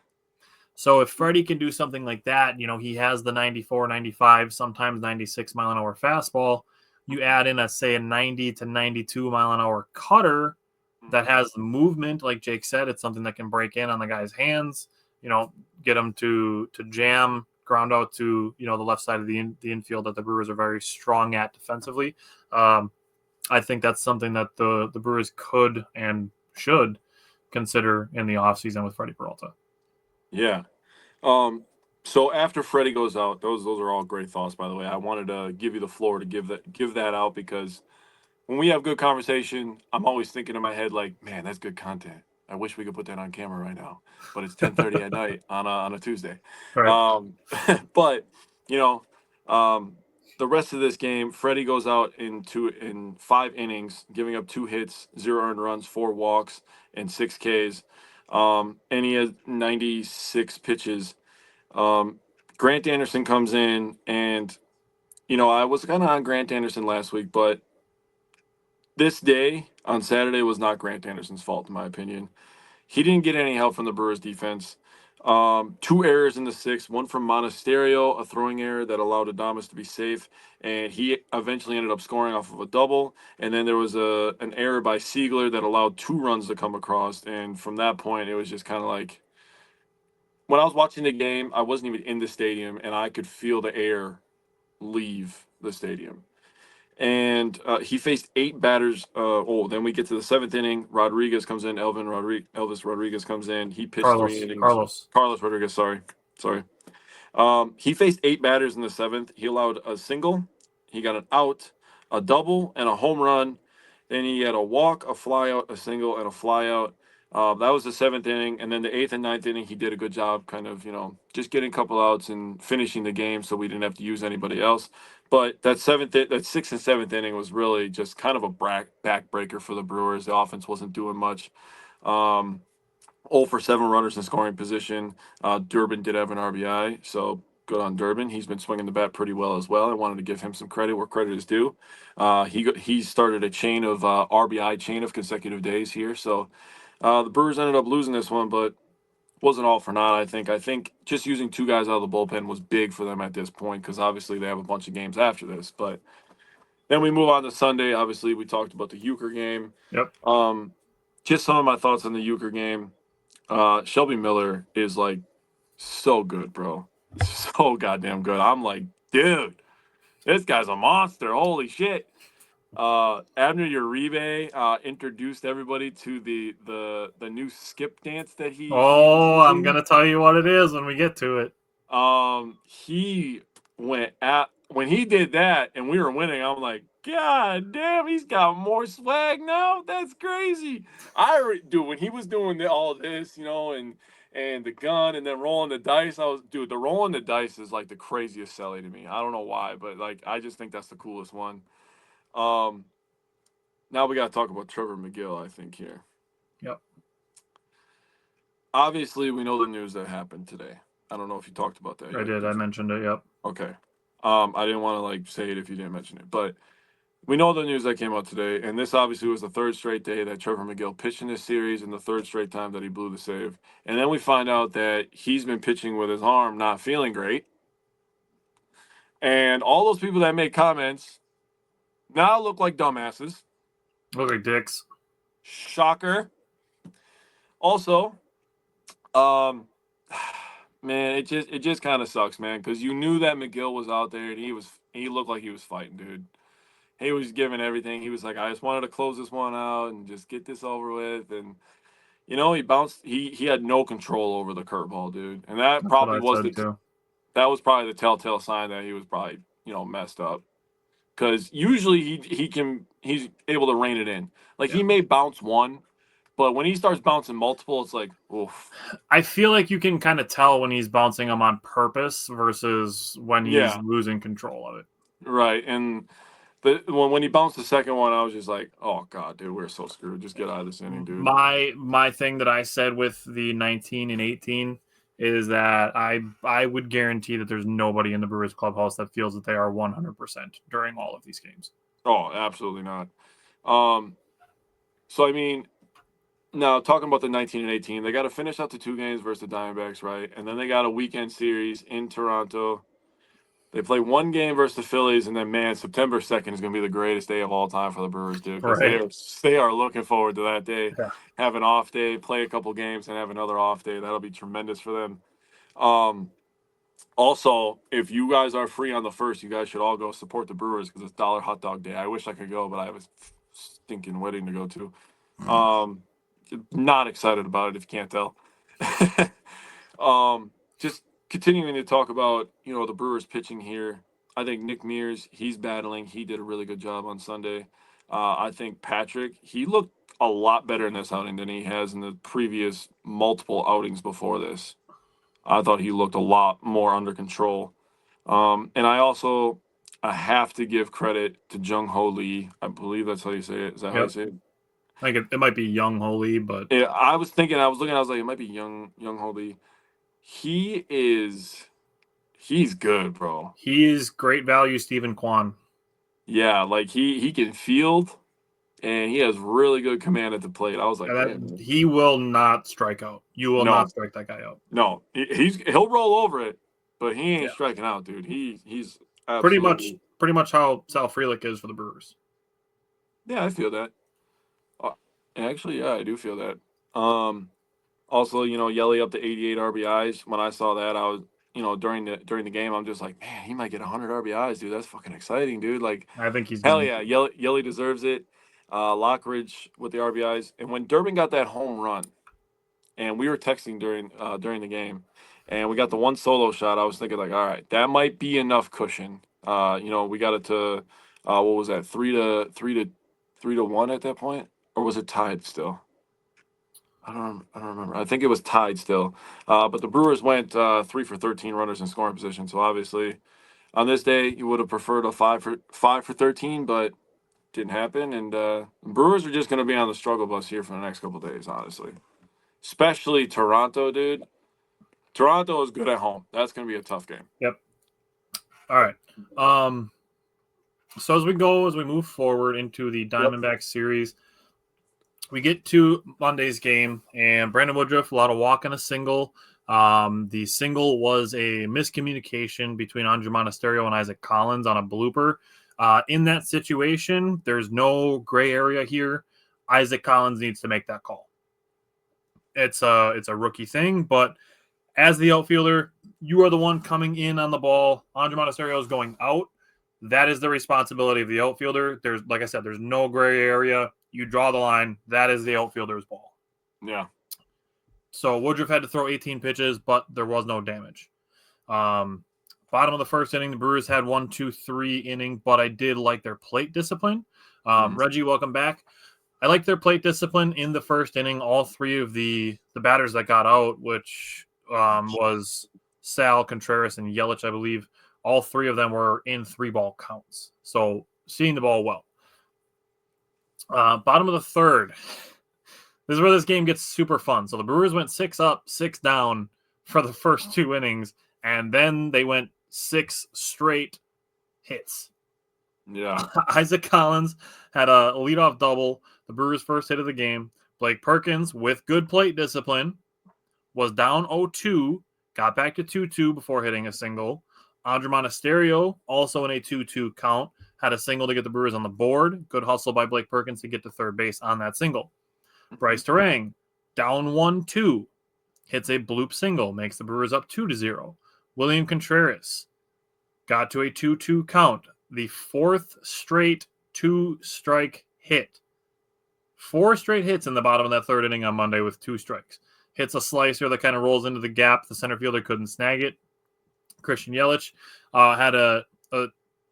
So if Freddie can do something like that, he has the 94, 95, sometimes 96 mile an hour fastball. You add in a 90 to 92 mile an hour cutter that has the movement, like Jake said, it's something that can break in on the guy's hands, get him to jam, ground out to, the left side of the infield that the Brewers are very strong at defensively. I think that's something that the Brewers could and should consider in the offseason with Freddie Peralta. Yeah. So after Freddie goes out, those are all great thoughts, by the way. I wanted to give you the floor to give that out because when we have good conversation, I'm always thinking in my head like, man, that's good content. I wish we could put that on camera right now, but it's 10:30 at night on a Tuesday. Right. But you know, the rest of this game, Freddie goes out in 5 innings, giving up 2 hits, 0 earned runs, 4 walks, and 6 Ks. And he has 96 pitches. Grant Anderson comes in, and I was kind of on Grant Anderson last week, but this day on Saturday was not Grant Anderson's fault, in my opinion. He didn't get any help from the Brewers defense. 2 errors in the 6th, one from Monasterio, a throwing error that allowed Adames to be safe, and he eventually ended up scoring off of a double. And then there was an error by Siegler that allowed 2 runs to come across. And from that point, it was just kind of like, when I was watching the game, I wasn't even in the stadium, and I could feel the air leave the stadium. And he faced 8 batters. Then we get to the 7th inning. Rodriguez comes in. Elvis Rodriguez comes in. He pitched 3 innings. Carlos Rodriguez. Sorry. He faced 8 batters in the 7th. He allowed a single. He got an out, a double, and a home run. Then he had a walk, a flyout, a single, and a flyout. That was the 7th inning. And then the 8th and 9th inning, he did a good job kind of, just getting a couple outs and finishing the game so we didn't have to use anybody else. But that 6th and 7th inning was really just kind of a backbreaker for the Brewers. The offense wasn't doing much. 0 for 7 runners in scoring position. Durbin did have an RBI, so good on Durbin. He's been swinging the bat pretty well as well. I wanted to give him some credit where credit is due. He started a chain of RBI chain of consecutive days here. So the Brewers ended up losing this one, but wasn't all for naught, I think. I think just using 2 guys out of the bullpen was big for them at this point because obviously they have a bunch of games after this. But then we move on to Sunday. Obviously, we talked about the Euchre game. Yep. Just some of my thoughts on the Euchre game. Shelby Miller is like so good, bro. So goddamn good. I'm like, dude, this guy's a monster. Holy shit. Abner Uribe introduced everybody to the new skip dance that he. I'm gonna tell you what it is when we get to it. He when he did that and we were winning. I'm like, God damn, he's got more swag now. That's crazy. Dude, when he was doing all this, and the gun and then rolling the dice, the rolling the dice is like the craziest celly to me. I don't know why, but like I just think that's the coolest one. Now we got to talk about Trevor McGill, I think, here. Yep. Obviously, we know the news that happened today. I don't know if you talked about that. I did. I mentioned it. Yep. Okay. I didn't want to say it if you didn't mention it, but we know the news that came out today, and this obviously was the 3rd straight day that Trevor McGill pitched in this series and the 3rd straight time that he blew the save. And then we find out that he's been pitching with his arm not feeling great. And all those people that made comments now look like dumbasses. Look like dicks. Shocker. Also, man, it just kind of sucks, man, because you knew that McGill was out there and he looked like he was fighting, dude. He was giving everything. He was like, I just wanted to close this one out and just get this over with. And he bounced. He had no control over the curveball, dude. And that probably was the telltale sign that he was probably messed up. Because usually he's able to rein it in. Like he may bounce one, but when he starts bouncing multiple, it's like, oof. I feel like you can kind of tell when he's bouncing them on purpose versus when he's losing control of it. Right. And when he bounced the second one, I was just like, oh God, dude, we're so screwed. Just get out of this inning, dude. My thing that I said with the 19 and 18 is that I would guarantee that there's nobody in the Brewers clubhouse that feels that they are 100% during all of these games. Oh, absolutely not. So, I mean, now talking about the 19 and 18, they got to finish out the 2 games versus the Diamondbacks, right? And then they got a weekend series in Toronto. They play 1 game versus the Phillies, and then, man, September 2nd is going to be the greatest day of all time for the Brewers, dude. Because they are looking forward to that day. Yeah. Have an off day, play a couple games, and have another off day. That'll be tremendous for them. Also, if you guys are free on the 1st, you guys should all go support the Brewers because it's Dollar Hot Dog Day. I wish I could go, but I have a stinking wedding to go to. Not excited about it if you can't tell. Just continuing to talk about, the Brewers pitching here. I think Nick Mears, he's battling. He did a really good job on Sunday. I think Patrick, he looked a lot better in this outing than he has in the previous multiple outings before this. I thought he looked a lot more under control. And I have to give credit to Jung Ho Lee. I believe that's how you say it. Is that how you Yep. say it? I think it might be Young Holy, but Yeah, I was looking, I was like, it might be Young Ho Lee. He's good, bro. he is great value Stephen Kwan. Yeah, like he can field and he has really good command at the plate. I was like, man, He will not strike out. You will no, not strike that guy out. no, he'll roll over it, but he Yeah. ain't striking out, dude. He's Pretty absolutely much how Sal Frelick is for the Brewers. Yeah, I feel that. Uh, Actually, yeah, I do feel that. Also, Yelly up to 88 RBIs. When I saw that, I was, during the game, I'm just like, man, he might get 100 RBIs, dude. That's fucking exciting, dude. Like, I think he's hell going yeah, Yelly deserves it. Lockridge with the RBIs, and when Durbin got that home run, and we were texting during the game, and we got the one solo shot, I was thinking like, all right, that might be enough cushion. We got it to, what was that, 3-1 at that point, or was it tied still? I don't remember. I think it was tied still. But the Brewers went 3 for 13 runners in scoring position. So obviously, on this day, you would have preferred a 5 for 13, but didn't happen. And Brewers are just going to be on the struggle bus here for the next couple of days, honestly. Especially Toronto, dude. Toronto is good at home. That's going to be a tough game. Yep. All right. So as we move forward into the Diamondbacks series, we get to Monday's game, and Brandon Woodruff allowed a walk and a single. The single was a miscommunication between Andrew Monasterio and Isaac Collins on a blooper. In that situation, there's no gray area here. Isaac Collins needs to make that call. It's a rookie thing, but as the outfielder, you are the one coming in on the ball. Andrew Monasterio is going out. That is the responsibility of the outfielder. Like I said, there's no gray area. You draw the line. That is the outfielder's ball. Yeah. So Woodruff had to throw 18 pitches, but there was no damage. Bottom of the first inning, the Brewers had 1, 2, 3 inning, but I did like their plate discipline. Reggie, welcome back. I like their plate discipline in the first inning. All three of the batters that got out, which was Sal, Contreras, and Yelich, I believe. All three of them were in 3-ball counts. So seeing the ball well. Bottom of the third. This is where this game gets super fun. So the Brewers went 6 up, 6 down for the first 2 innings, and then they went 6 straight hits. Yeah. Isaac Collins had a leadoff double, the Brewers' first hit of the game. Blake Perkins, with good plate discipline, was down 0-2, got back to 2-2 before hitting a single. Andrew Monasterio, also in a 2-2 count, had a single to get the Brewers on the board. Good hustle by Blake Perkins to get to third base on that single. Bryce Terang, down 1-2, hits a bloop single, makes the Brewers up 2-0. William Contreras got to a 2-2 count, the 4th straight 2-strike hit. 4 straight hits in the bottom of that third inning on Monday with 2 strikes. Hits a slicer that kind of rolls into the gap. The center fielder couldn't snag it. Christian Yelich had a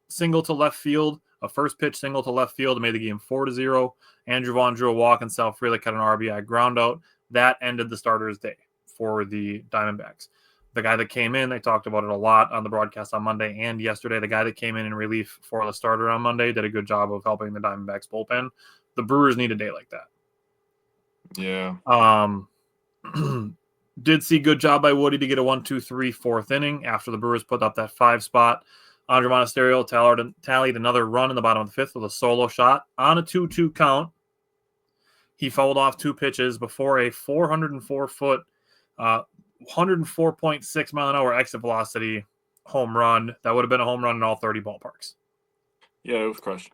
single to left field, a first pitch single to left field, made the game 4-0. Andrew Vaughn drew a walk, and Sal Frelick had an RBI ground out. That ended the starter's day for the Diamondbacks. The guy that came in, they talked about it a lot on the broadcast on Monday and yesterday. The guy that came in relief for the starter on Monday did a good job of helping the Diamondbacks bullpen. The Brewers need a day like that. Yeah. Did see good job by Woody to get a 1-2-3 4th inning after the Brewers put up that 5 spot. Andrew Monasterio tallied another run in the bottom of the 5th with a solo shot on a 2-2 count. He fouled off 2 pitches before a 404-foot, 104.6 mile an hour exit velocity home run. That would have been a home run in all 30 ballparks. Yeah, it was crushed.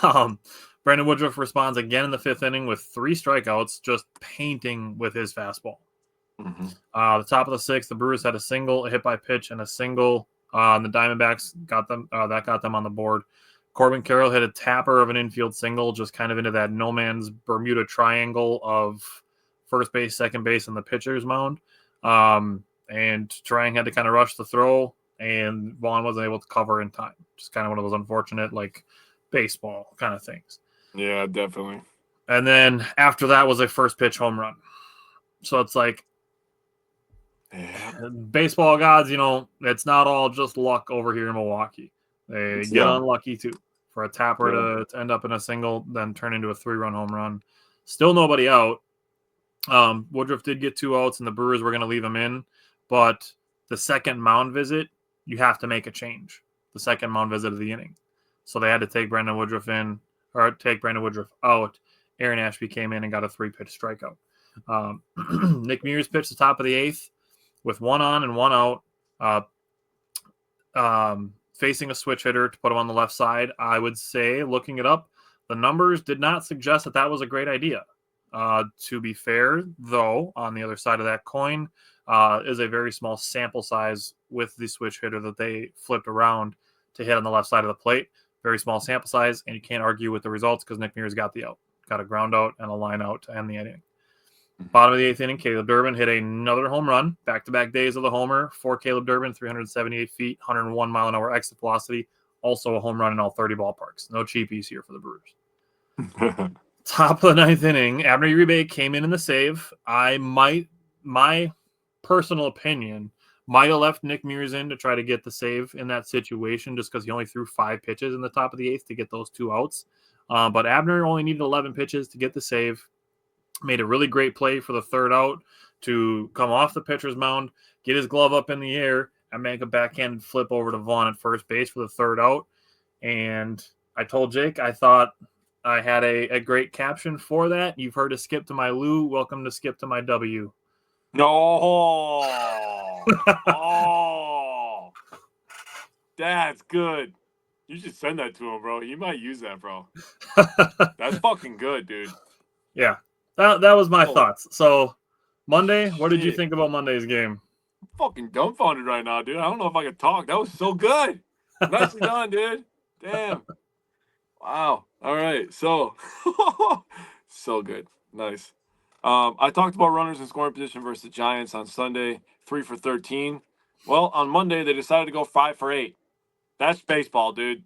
Brandon Woodruff responds again in the 5th inning with 3 strikeouts, just painting with his fastball. Mm-hmm. The top of the 6th, the Brewers had a single, a hit by pitch, and a single. And the Diamondbacks got them. That got them on the board. Corbin Carroll hit a tapper of an infield single, just kind of into that no man's Bermuda triangle of first base, second base, and the pitcher's mound. And Trang had to kind of rush the throw, and Vaughn wasn't able to cover in time. Just kind of one of those unfortunate, like, baseball kind of things. Yeah, definitely. And then after that was a first pitch home run. So it's like, baseball gods, it's not all just luck over here in Milwaukee. They get unlucky too. For a Tapper to end up in a single, then turn into a 3-run home run. Still nobody out. Woodruff did get 2 outs, and the Brewers were going to leave him in. But the second mound visit, you have to make a change. The second mound visit of the inning. So they had to take Brandon Woodruff out. Aaron Ashby came in and got a 3-pitch strikeout. Nick Mears pitched the top of the 8th with 1 on and 1 out, facing a switch hitter to put him on the left side. I would say, looking it up, the numbers did not suggest that was a great idea. To be fair, though, on the other side of that coin is a very small sample size with the switch hitter that they flipped around to hit on the left side of the plate. Very small sample size, and you can't argue with the results because Nick Mears got the out. Got a ground out and a line out to end the inning. Bottom of the 8th inning, Caleb Durbin hit another home run. Back-to-back days of the homer for Caleb Durbin, 378 feet, 101 mile an hour exit velocity. Also a home run in all 30 ballparks. No cheapies here for the Brewers. Top of the 9th inning, Abner Uribe came in the save. My personal opinion, might have left Nick Mears in to try to get the save in that situation just because he only threw 5 pitches in the top of the 8th to get those 2 outs. But Abner only needed 11 pitches to get the save. Made a really great play for the 3rd out to come off the pitcher's mound, get his glove up in the air, and make a backhand flip over to Vaughn at first base for the 3rd out. And I told Jake I thought I had a great caption for that. You've heard of Skip to my Lou. Welcome to Skip to my W. No. Oh. That's good. You should send that to him, bro. He might use that, bro. That's fucking good, dude. Yeah. That was my thoughts. So, Monday, what did you think about Monday's game? I'm fucking dumbfounded right now, dude. I don't know if I can talk. That was so good. Nicely done, dude. Damn. Wow. All right. So, so good. Nice. I talked about runners in scoring position versus the Giants on Sunday, 3 for 13. Well, on Monday, they decided to go 5 for 8. That's baseball, dude.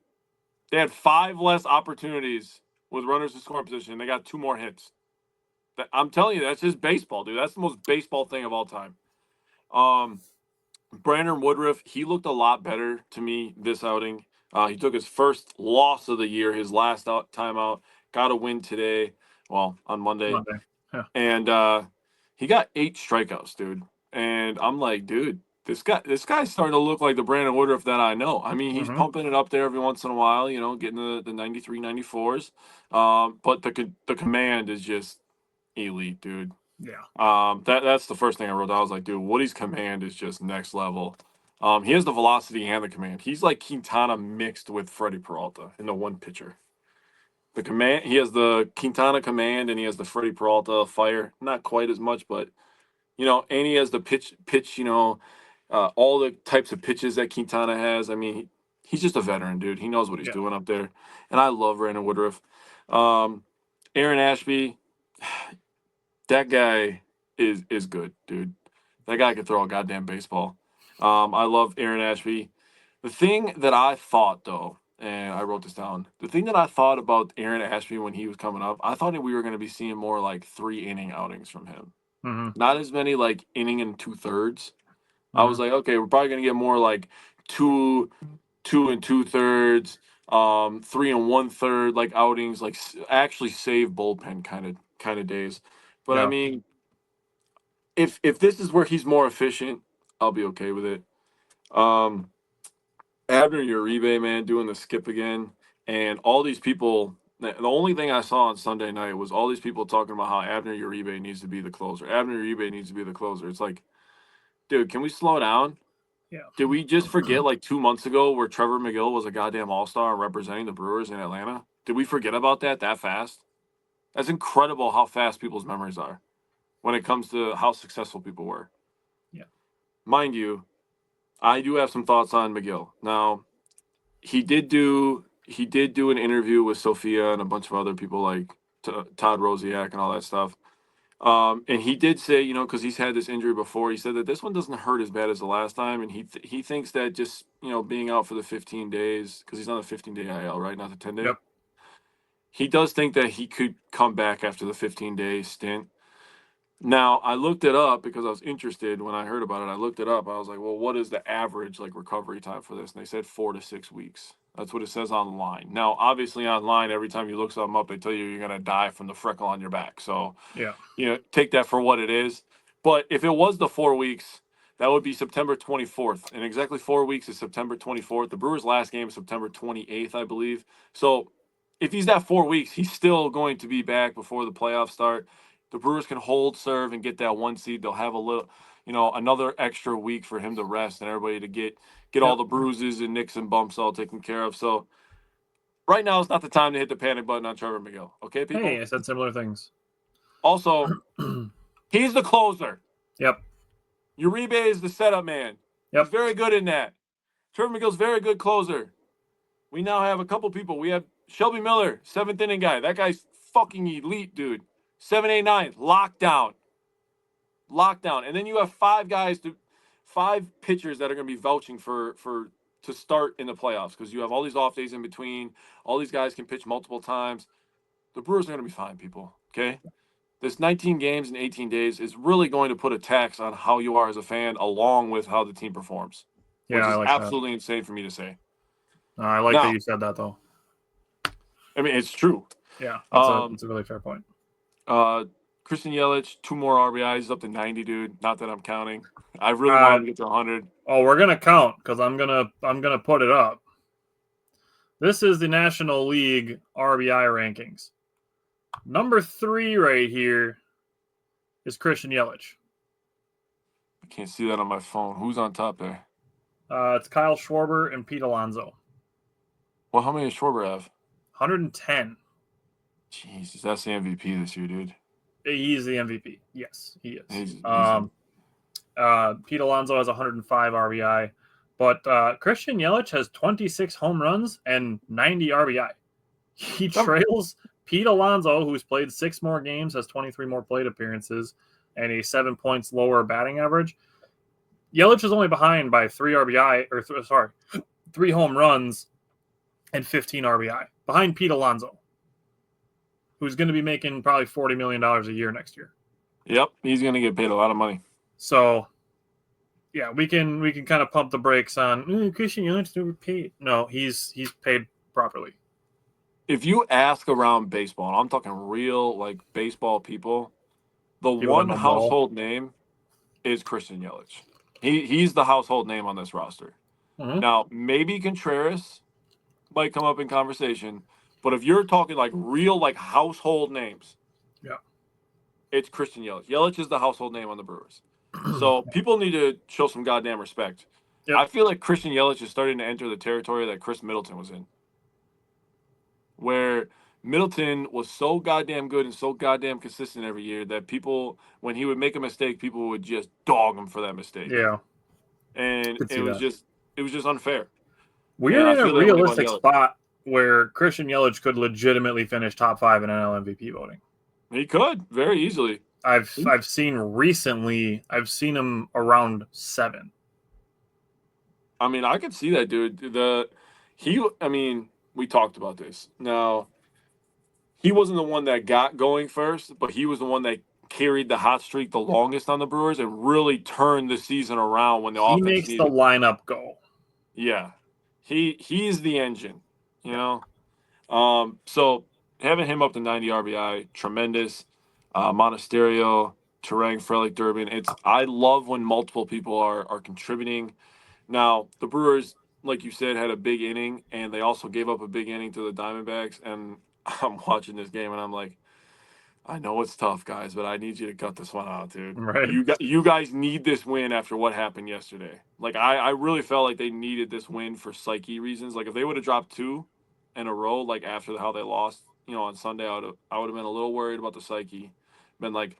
They had 5 less opportunities with runners in scoring position. They got 2 more hits. I'm telling you, that's just baseball, dude. That's the most baseball thing of all time. Brandon Woodruff, he looked a lot better to me this outing. He took his first loss of the year, his last time out. Got a win today, well, on Monday. Yeah. And he got 8 strikeouts, dude. And I'm like, dude, this guy's starting to look like the Brandon Woodruff that I know. I mean, he's pumping it up there every once in a while, getting the 93, 94s. But the command is just elite, dude. Yeah. That's the first thing I wrote down. I was like, dude, Woody's command is just next level. He has the velocity and the command. He's like Quintana mixed with Freddie Peralta in the one pitcher. The command, he has the Quintana command and he has the Freddie Peralta fire. Not quite as much, but and he has the pitch, all the types of pitches that Quintana has. I mean, he's just a veteran, dude. He knows what he's doing up there. And I love Brandon Woodruff. Aaron Ashby, that guy is good, dude. That guy can throw a goddamn baseball. I love Aaron Ashby. The thing that I thought, though, and I wrote this down, the thing that I thought about Aaron Ashby when he was coming up, I thought that we were going to be seeing more like 3-inning outings from him. Not as many like inning and 2/3. I was like, okay, we're probably going to get more like 2 and 2/3, 3 and 1/3 like outings, like actually save bullpen kind of days. But I mean, if this is where he's more efficient, I'll be okay with it. Abner Uribe, man, doing the skip again, and all these people. The only thing I saw on Sunday night was all these people talking about how Abner Uribe needs to be the closer. Abner Uribe needs to be the closer. It's like, dude, can we slow down? Yeah. Did we just forget like 2 months ago where Trevor McGill was a goddamn all-star representing the Brewers in Atlanta? Did we forget about that fast? That's incredible how fast people's memories are when it comes to how successful people were. Yeah. Mind you, I do have some thoughts on McGill. Now, he did do an interview with Sophia and a bunch of other people like Todd Rosiak and all that stuff. And he did say, because he's had this injury before, he said that this one doesn't hurt as bad as the last time. And he thinks that just, being out for the 15 days, because he's on the 15-day IL, right? Not the 10-day. Yep. he does think that he could come back after the 15-day stint. Now, I looked it up because I was interested when I heard about it. I looked it up. I was like, well, what is the average like recovery time for this? And they said 4 to 6 weeks. That's what it says online. Now, obviously online, every time you look something up, they tell you you're going to die from the freckle on your back. So, Yeah. Take that for what it is. But if it was the 4 weeks, that would be September 24th. And exactly 4 weeks is September 24th. The Brewers' last game is September 28th, I believe. So if he's at 4 weeks, he's still going to be back before the playoffs start. The Brewers can hold serve and get that 1 seed. They'll have a little, another extra week for him to rest and everybody to get all the bruises and nicks and bumps all taken care of. So right now is not the time to hit the panic button on Trevor Miguel. Okay, people? Hey, I said similar things. Also, he's the closer. Yep. Uribe is the setup man. Yep. He's very good in that. Trevor Miguel's very good closer. We now have a couple people. We have Shelby Miller, 7th inning guy. That guy's fucking elite, dude. 7, 8, 9, lockdown. And then you have 5 pitchers that are going to be vouching to start in the playoffs because you have all these off days in between. All these guys can pitch multiple times. The Brewers are going to be fine, people. Okay? This 19 games in 18 days is really going to put a tax on how you are as a fan along with how the team performs. Yeah, which is I like absolutely insane for me to say. I like that you said that, though. I mean, it's true. Yeah, that's a really fair point. Christian Yelich, 2 more RBIs, up to 90, dude. Not that I'm counting. I really want him to get to 100. Oh, we're gonna count because I'm gonna put it up. This is the National League RBI rankings. Number 3 right here is Christian Yelich. I can't see that on my phone. Who's on top there? It's Kyle Schwarber and Pete Alonso. Well, how many does Schwarber have? 110. Jesus, that's the MVP this year, dude. He's the MVP. Yes, he is. He's Pete Alonso has 105 RBI, but Christian Yelich has 26 home runs and 90 RBI. He trails Pete Alonso, who's played 6 more games, has 23 more plate appearances, and a 7 points lower batting average. Yelich is only behind by 3 home runs and 15 RBI, behind Pete Alonso, who's going to be making probably $40 million a year next year. Yep, he's going to get paid a lot of money. So, yeah, we can kind of pump the brakes on Christian Yelich to paid. No, he's paid properly. If you ask around baseball, and I'm talking real like baseball people, the one household name is Christian Yelich. He's the household name on this roster. Mm-hmm. Now, maybe Contreras might come up in conversation, but if you're talking like real like household names, yeah, it's Christian Yelich. Yelich is the household name on the Brewers. So people need to show some goddamn respect. Yep. I feel like Christian Yelich is starting to enter the territory that Chris Middleton was in, where Middleton was so goddamn good and so goddamn consistent every year that people, when he would make a mistake, people would just dog him for that mistake. Yeah, and it was just unfair. We're in a realistic spot where Christian Yelich could legitimately finish top 5 in NL MVP voting. He could very easily. I've seen recently. I've seen him around 7. I mean, I could see that, dude. We talked about this. Now, he wasn't the one that got going first, but he was the one that carried the hot streak the longest on the Brewers and really turned the season around when the offense makes the lineup go. Yeah, he's the engine, you know. So having him up to 90 RBI, tremendous. Monasterio, Terang, Frelick, Durbin. I love when multiple people are contributing. Now, the Brewers, like you said, had a big inning, and they also gave up a big inning to the Diamondbacks. And I'm watching this game, and I'm like, I know it's tough, guys, but I need you to cut this one out, dude. Right. You guys need this win after what happened yesterday. Like, I really felt like they needed this win for psyche reasons. Like, if they would have dropped 2 in a row, like after how they lost, on Sunday, I would have been a little worried about the psyche. Been like,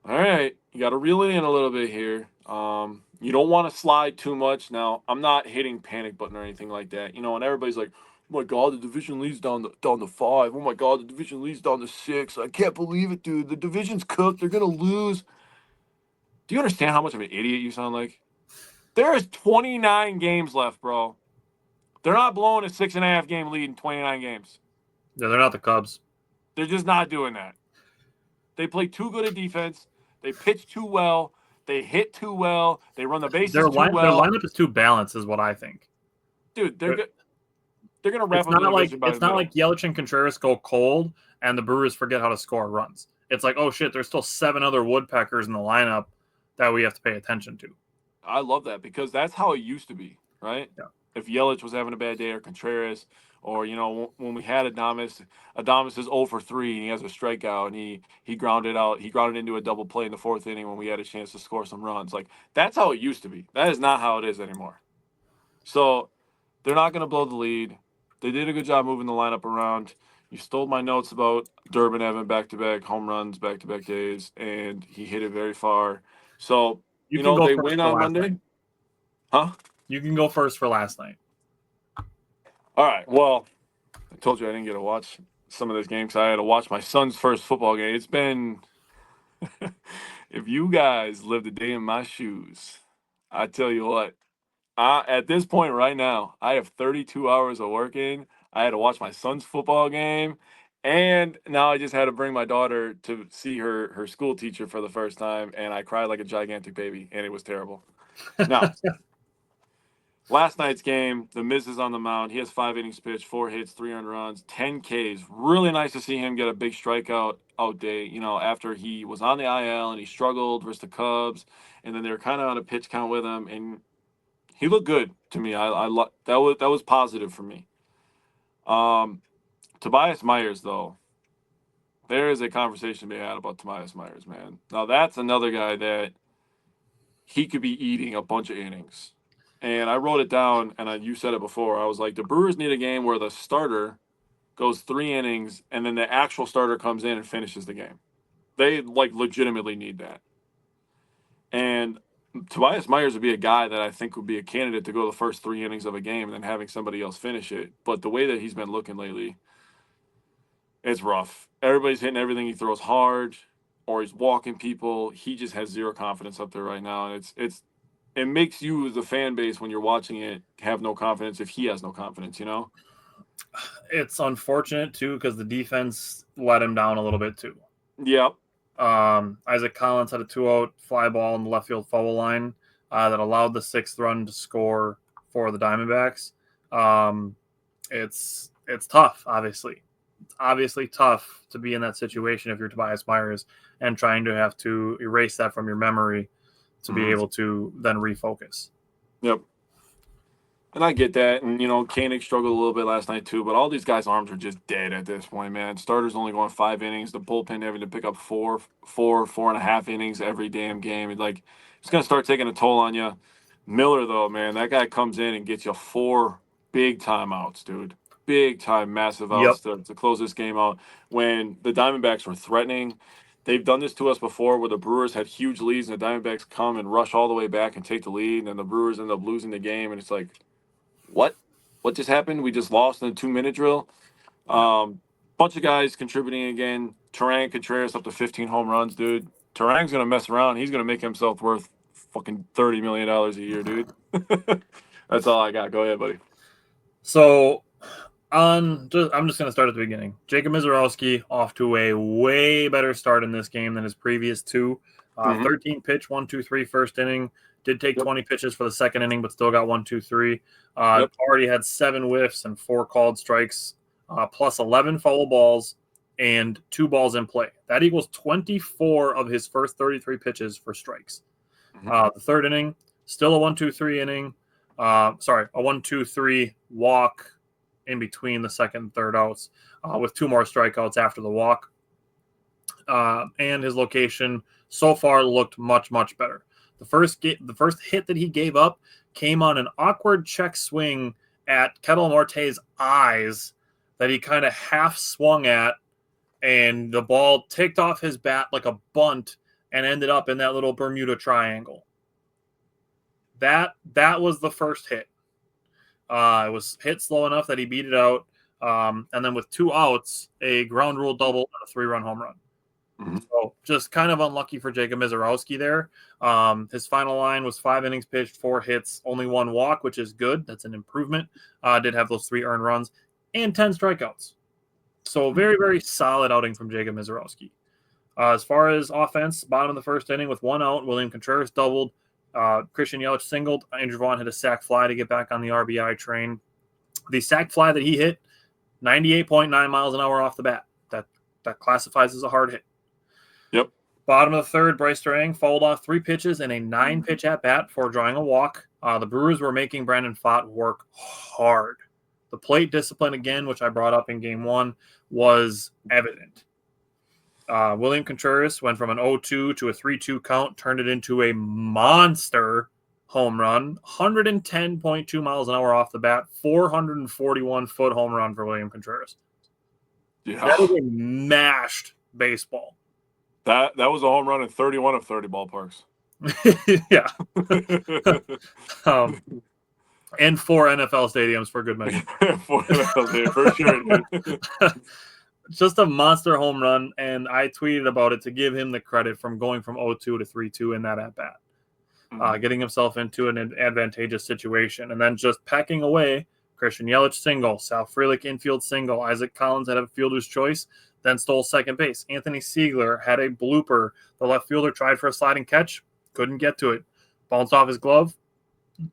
all right, you got to reel it in a little bit here. You don't want to slide too much. Now, I'm not hitting panic button or anything like that. And everybody's like, oh my God, the division leads down to 5. Oh my God, the division leads down to 6. I can't believe it, dude. The division's cooked. They're going to lose. Do you understand how much of an idiot you sound like? There is 29 games left, bro. They're not blowing a 6.5 game lead in 29 games. Yeah, they're not the Cubs. They're just not doing that. They play too good a defense. They pitch too well. They hit too well. They run the bases too Their well. lineup is too balanced, is what I think. Dude, they're good. They're gonna wrap up the division by the It's not middle. like Yelich and Contreras go cold and the Brewers forget how to score runs. It's like, oh shit, there's still 7 other woodpeckers in the lineup that we have to pay attention to. I love that because that's how it used to be, right? Yeah. If Yelich was having a bad day or Contreras, or when we had Adames is 0 for 3 and he has a strikeout and he grounded out, he grounded into a double play in the 4th inning when we had a chance to score some runs. Like that's how it used to be. That is not how it is anymore. So they're not going to blow the lead. They did a good job moving the lineup around. You stole my notes about Durbin having back-to-back home runs, back-to-back days, and he hit it very far. So You can go they first win for on last Monday. night. Huh? You can go first for last night. All right. Well, I told you I didn't get to watch some of this game because I had to watch my son's first football game. It's been, if you guys lived a day in my shoes, I tell you what, at this point right now, I have 32 hours of working. I had to watch my son's football game. And now I just had to bring my daughter to see her school teacher for the first time. And I cried like a gigantic baby. And it was terrible. Now, last night's game, the Miz is on the mound. He has 5 innings pitched, 4 hits, 3 earned runs, 10 Ks. Really nice to see him get a big strikeout day, after he was on the IL and he struggled versus the Cubs. And then they were kind of on a pitch count with him. And he looked good to me. That was positive for me. Tobias Myers, though, there is a conversation to be had about Tobias Myers, man. Now that's another guy that he could be eating a bunch of innings. And I wrote it down, and you said it before. I was like, the Brewers need a game where the starter goes 3 innings, and then the actual starter comes in and finishes the game. They legitimately need that. And Tobias Myers would be a guy that I think would be a candidate to go the first 3 innings of a game and then having somebody else finish it. But the way that he's been looking lately, it's rough. Everybody's hitting everything he throws hard, or he's walking people. He just has zero confidence up there right now, and it makes you, the fan base, when you're watching it, have no confidence if he has no confidence. It's unfortunate too because the defense let him down a little bit too. Yep. Isaac Collins had a 2-out fly ball in the left field foul line that allowed the 6th run to score for the Diamondbacks. It's tough, obviously. It's obviously tough to be in that situation if you're Tobias Myers and trying to have to erase that from your memory to be able to then refocus. Yep. And I get that. And, Koenig struggled a little bit last night too, but all these guys' arms are just dead at this point, man. Starters only going 5 innings. The bullpen having to pick up 4.5 innings every damn game. It's going to start taking a toll on you. Miller, though, man, that guy comes in and gets you 4 big timeouts, dude. Big time, massive outs to close this game out. When the Diamondbacks were threatening, they've done this to us before where the Brewers had huge leads and the Diamondbacks come and rush all the way back and take the lead, and then the Brewers end up losing the game, and it's like, what just happened? We just lost in a 2-minute drill. Bunch of guys contributing again. Terang, Contreras up to 15 home runs, dude. Terang's going to mess around. He's going to make himself worth fucking $30 million a year, dude. That's all I got. Go ahead, buddy. So I'm just going to start at the beginning. Jacob Mizorowski off to a way better start in this game than his previous 2. 13 pitch, 1-2-3 first inning. Did take 20 pitches for the second inning, but still got 1-2-3. Already had 7 whiffs and 4 called strikes, plus 11 foul balls and 2 balls in play. That equals 24 of his first 33 pitches for strikes. The third inning, still a 1-2-3 inning. A 1-2-3 walk in between the second and third outs, with 2 more strikeouts after the walk. And his location so far looked much, much better. The first hit that he gave up came on an awkward check swing at Ketel Marte's eyes that he kind of half swung at, and the ball ticked off his bat like a bunt and ended up in that little Bermuda Triangle. That was the first hit. It was hit slow enough that he beat it out, and then with 2 outs, a ground rule double and a 3-run home run. So just kind of unlucky for Jacob Mizorowski there. His final line was 5 innings pitched, 4 hits, only 1 walk, which is good. That's an improvement. Did have those 3 earned runs and 10 strikeouts. So very, very solid outing from Jacob Misiorowski. As far as offense, bottom of the first inning with 1 out, William Contreras doubled, Christian Yelich singled, Andrew Vaughn hit a sac fly to get back on the RBI train. The sac fly that he hit, 98.9 miles an hour off the bat. That classifies as a hard hit. Yep. Bottom of the third, Bryce Durang fouled off 3 pitches and a 9-pitch at-bat before drawing a walk. The Brewers were making Brandon Pfaadt work hard. The plate discipline, again, which I brought up in Game 1, was evident. William Contreras went from an 0-2 to a 3-2 count, turned it into a monster home run, 110.2 miles an hour off the bat, 441-foot home run for William Contreras. Yeah. That is a mashed baseball. That was a home run in 31 of 30 ballparks. Yeah. And 4 NFL stadiums for good measure. 4 NFL stadiums, for sure, dude. Just a monster home run, and I tweeted about it to give him the credit from going from 0-2 to 3-2 in that at-bat, getting himself into an advantageous situation, and then just pecking away. Christian Yelich single, Sal Frelick infield single, Isaac Collins had a fielder's choice, then stole second base. Anthony Siegler had a blooper. The left fielder tried for a sliding catch, couldn't get to it. Bounced off his glove.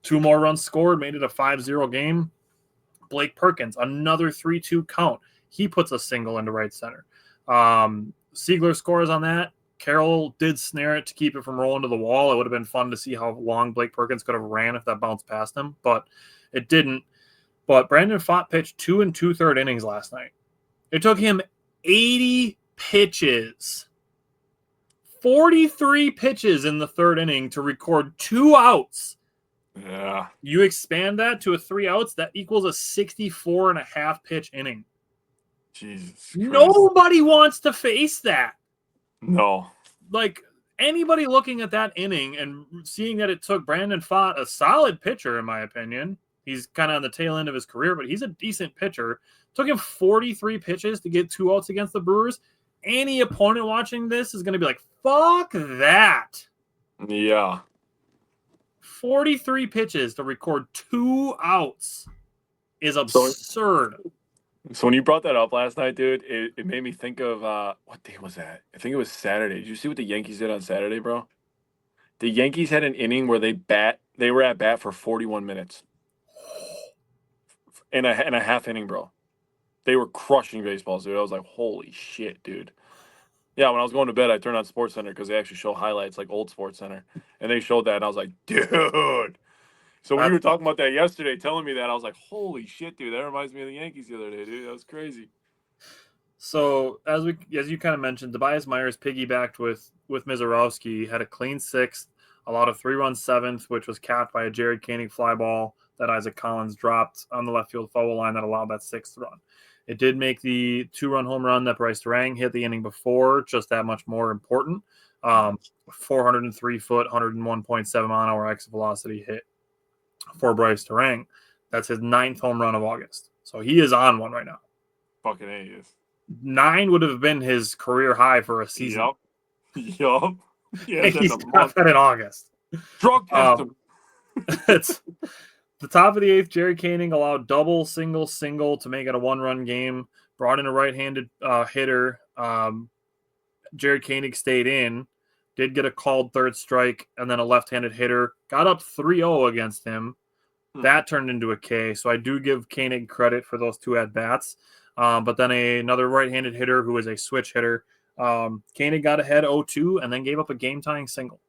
2 more runs scored, made it a 5-0 game. Blake Perkins, another 3-2 count. He puts a single into right center. Siegler scores on that. Carroll did snare it to keep it from rolling to the wall. It would have been fun to see how long Blake Perkins could have ran if that bounced past him, but it didn't. But Brandon Pfaadt pitched 2 2/3 innings last night. It took him 80 pitches, 43 pitches in the 3rd inning to record 2 outs. Yeah. You expand that to a 3 outs, that equals a 64.5 pitch inning. Jesus Christ. Nobody wants to face that. No. Like, anybody looking at that inning and seeing that it took Brandon Pfaadt, a solid pitcher, in my opinion. He's kind of on the tail end of his career, but he's a decent pitcher. Took him 43 pitches to get 2 outs against the Brewers. Any opponent watching this is going to be like, fuck that. Yeah. 43 pitches to record 2 outs is absurd. So when you brought that up last night, dude, it made me think of what day was that? I think it was Saturday. Did you see what the Yankees did on Saturday, bro? The Yankees had an inning where they were at bat for 41 minutes. In a half inning, bro. They were crushing baseballs, dude. I was like, holy shit, dude. Yeah, when I was going to bed, I turned on SportsCenter because they actually show highlights like old SportsCenter. And they showed that, and I was like, dude. So when you were talking about that yesterday, telling me that, I was like, holy shit, dude. That reminds me of the Yankees the other day, dude. That was crazy. So as you kind of mentioned, Tobias Myers piggybacked with Misiorowski, had a clean 6th, allowed a 3-run 7th, which was capped by a Jared Koenig fly ball that Isaac Collins dropped on the left field foul line that allowed that 6th run. It did make the 2-run home run that Bryce Durang hit the inning before just that much more important. 403-foot, 101.7 mile an hour exit velocity hit for Bryce Durang. That's his 9th home run of August. So he is on one right now. Fucking A, he is. 9 would have been his career high for a season. Yup. Yeah, he's got that in August. Drug test him. It's the top of the 8th. Jerry Koenig allowed double, single to make it a 1-run game. Brought in a right-handed hitter. Jerry Koenig stayed in. Did get a called 3rd strike, and then a left-handed hitter. Got up 3-0 against him. That turned into a K. So I do give Koenig credit for those 2 at-bats. But then another right-handed hitter who is a switch hitter. Koenig got ahead 0-2 and then gave up a game-tying single.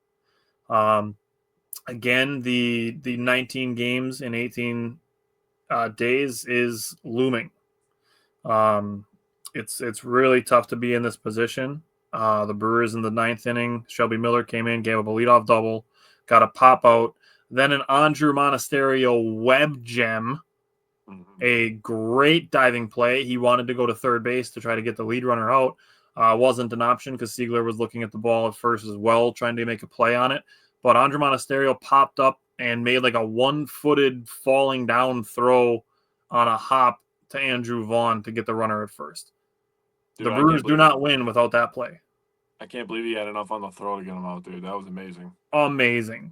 Again, the 19 games in 18 days is looming. It's really tough to be in this position. The Brewers in the 9th inning, Shelby Miller came in, gave up a leadoff double, got a pop out, then an Andrew Monasterio web gem, a great diving play. He wanted to go to 3rd base to try to get the lead runner out. Wasn't an option because Siegler was looking at the ball at first as well, trying to make a play on it. But Andrew Monasterio popped up and made like a 1-footed falling down throw on a hop to Andrew Vaughn to get the runner at first. Dude, the Brewers do not win without that play. I can't believe he had enough on the throw to get him out, dude. That was amazing. Amazing.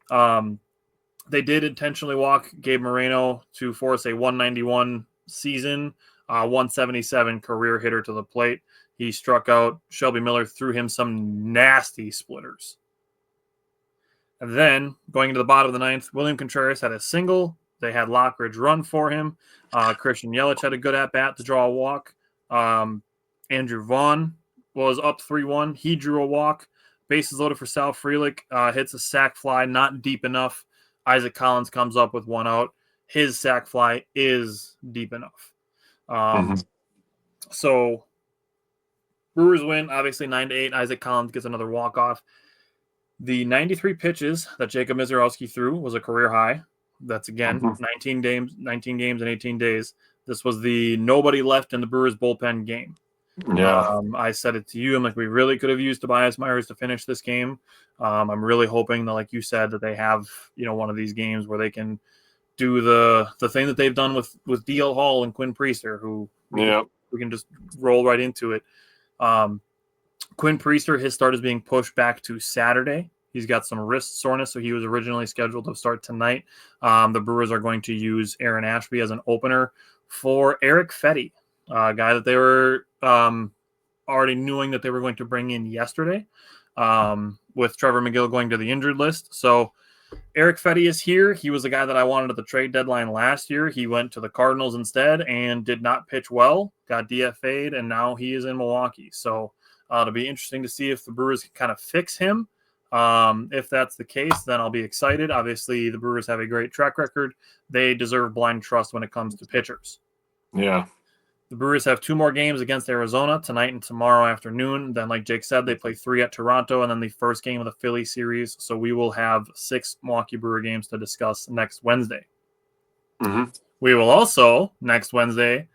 They did intentionally walk Gabe Moreno to force a 191 season. 177 career hitter to the plate. He struck out. Shelby Miller threw him some nasty splitters. And then, going into the bottom of the ninth, William Contreras had a single. They had Lockridge run for him. Christian Yelich had a good at-bat to draw a walk. Andrew Vaughn was up 3-1. He drew a walk. Bases loaded for Sal Frelick. Hits a sac fly, not deep enough. Isaac Collins comes up with one out. His sac fly is deep enough. So Brewers win, obviously 9-8. Isaac Collins gets another walk-off. The 93 pitches that Jacob Misiorowski threw was a career high. That's, again, 19 games in 18 days. This was the nobody left in the Brewers bullpen game. Yeah. I said it to you. I'm like, we really could have used Tobias Myers to finish this game. I'm really hoping that, like you said, that they have, one of these games where they can do the thing that they've done with DL Hall and Quinn Priester, who we can just roll right into it. Quinn Priester, his start is being pushed back to Saturday. He's got some wrist soreness, so he was originally scheduled to start tonight. The Brewers are going to use Aaron Ashby as an opener for Eric Fetty, a guy that they were already knowing that they were going to bring in yesterday, with Trevor McGill going to the injured list. So Eric Fetty is here. He was the guy that I wanted at the trade deadline last year. He went to the Cardinals instead and did not pitch well, got DFA'd, and now he is in Milwaukee. So it'll be interesting to see if the Brewers can kind of fix him. If that's the case, then I'll be excited. Obviously, the Brewers have a great track record. They deserve blind trust when it comes to pitchers. Yeah. The Brewers have 2 more games against Arizona tonight and tomorrow afternoon. Then, like Jake said, they play 3 at Toronto and then the first game of the Philly series. So we will have 6 Milwaukee Brewer games to discuss next Wednesday. We will also, next Wednesday,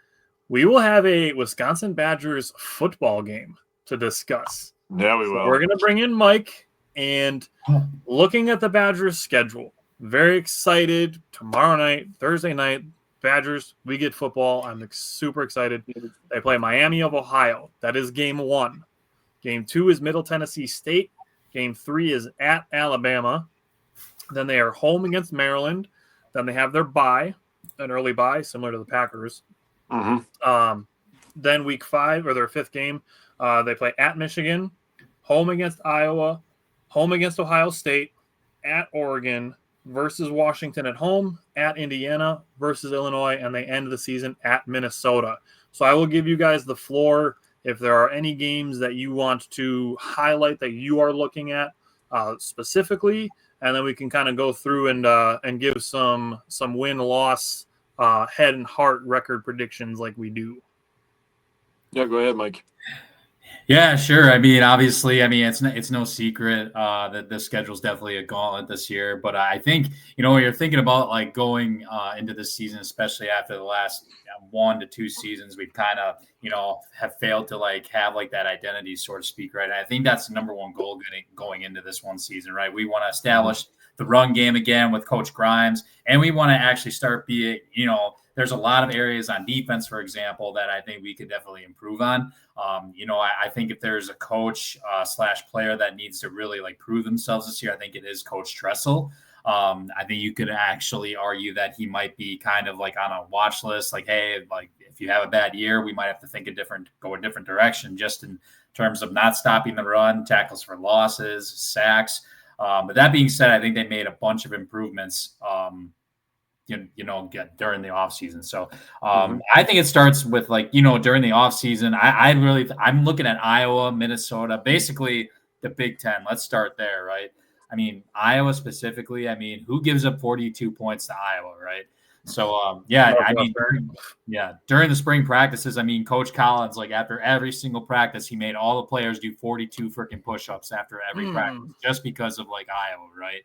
we will have a Wisconsin Badgers football game to discuss. Yeah, we will. So we're going to bring in Mike, and looking at the Badgers schedule, very excited. Tomorrow night, Thursday night, Badgers, we get football. I'm super excited. They play Miami of Ohio. That is game 1. Game 2 is Middle Tennessee State. Game 3 is at Alabama. Then they are home against Maryland. Then they have their bye, an early bye, similar to the Packers. Then week 5, or their 5th game, they play at Michigan, home against Iowa, home against Ohio State, at Oregon, versus Washington at home, at Indiana, versus Illinois, and they end the season at Minnesota. So I will give you guys the floor if there are any games that you want to highlight that you are looking at specifically, and then we can kind of go through and give some win-loss head and heart record predictions like we do. Yeah, go ahead, Mike. Yeah, sure. I mean, obviously, it's no secret that the schedule's definitely a gauntlet this year. But I think, when you're thinking about like going into this season, especially after the last 1 to 2 seasons, we've kind of, have failed to like have like that identity, so to speak, right? And I think that's the number one goal going into this one season, right? We want to establish the run game again with Coach Grimes, and we want to actually start being, there's a lot of areas on defense, for example, that I think we could definitely improve on. I think if there's a coach / player that needs to really like prove themselves this year, I think it is Coach Tressel. I think you could actually argue that he might be kind of like on a watch list. Like, hey, like if you have a bad year, we might have to go a different direction, just in terms of not stopping the run, tackles for losses, sacks. But that being said, I think they made a bunch of improvements during the offseason. So I think it starts with like, during the offseason, I'm looking at Iowa, Minnesota, basically the Big Ten. Let's start there, right? I mean, Iowa specifically, who gives up 42 points to Iowa, right? So, during the spring practices, Coach Collins, like after every single practice, he made all the players do 42 freaking push-ups after every practice just because of like Iowa, right?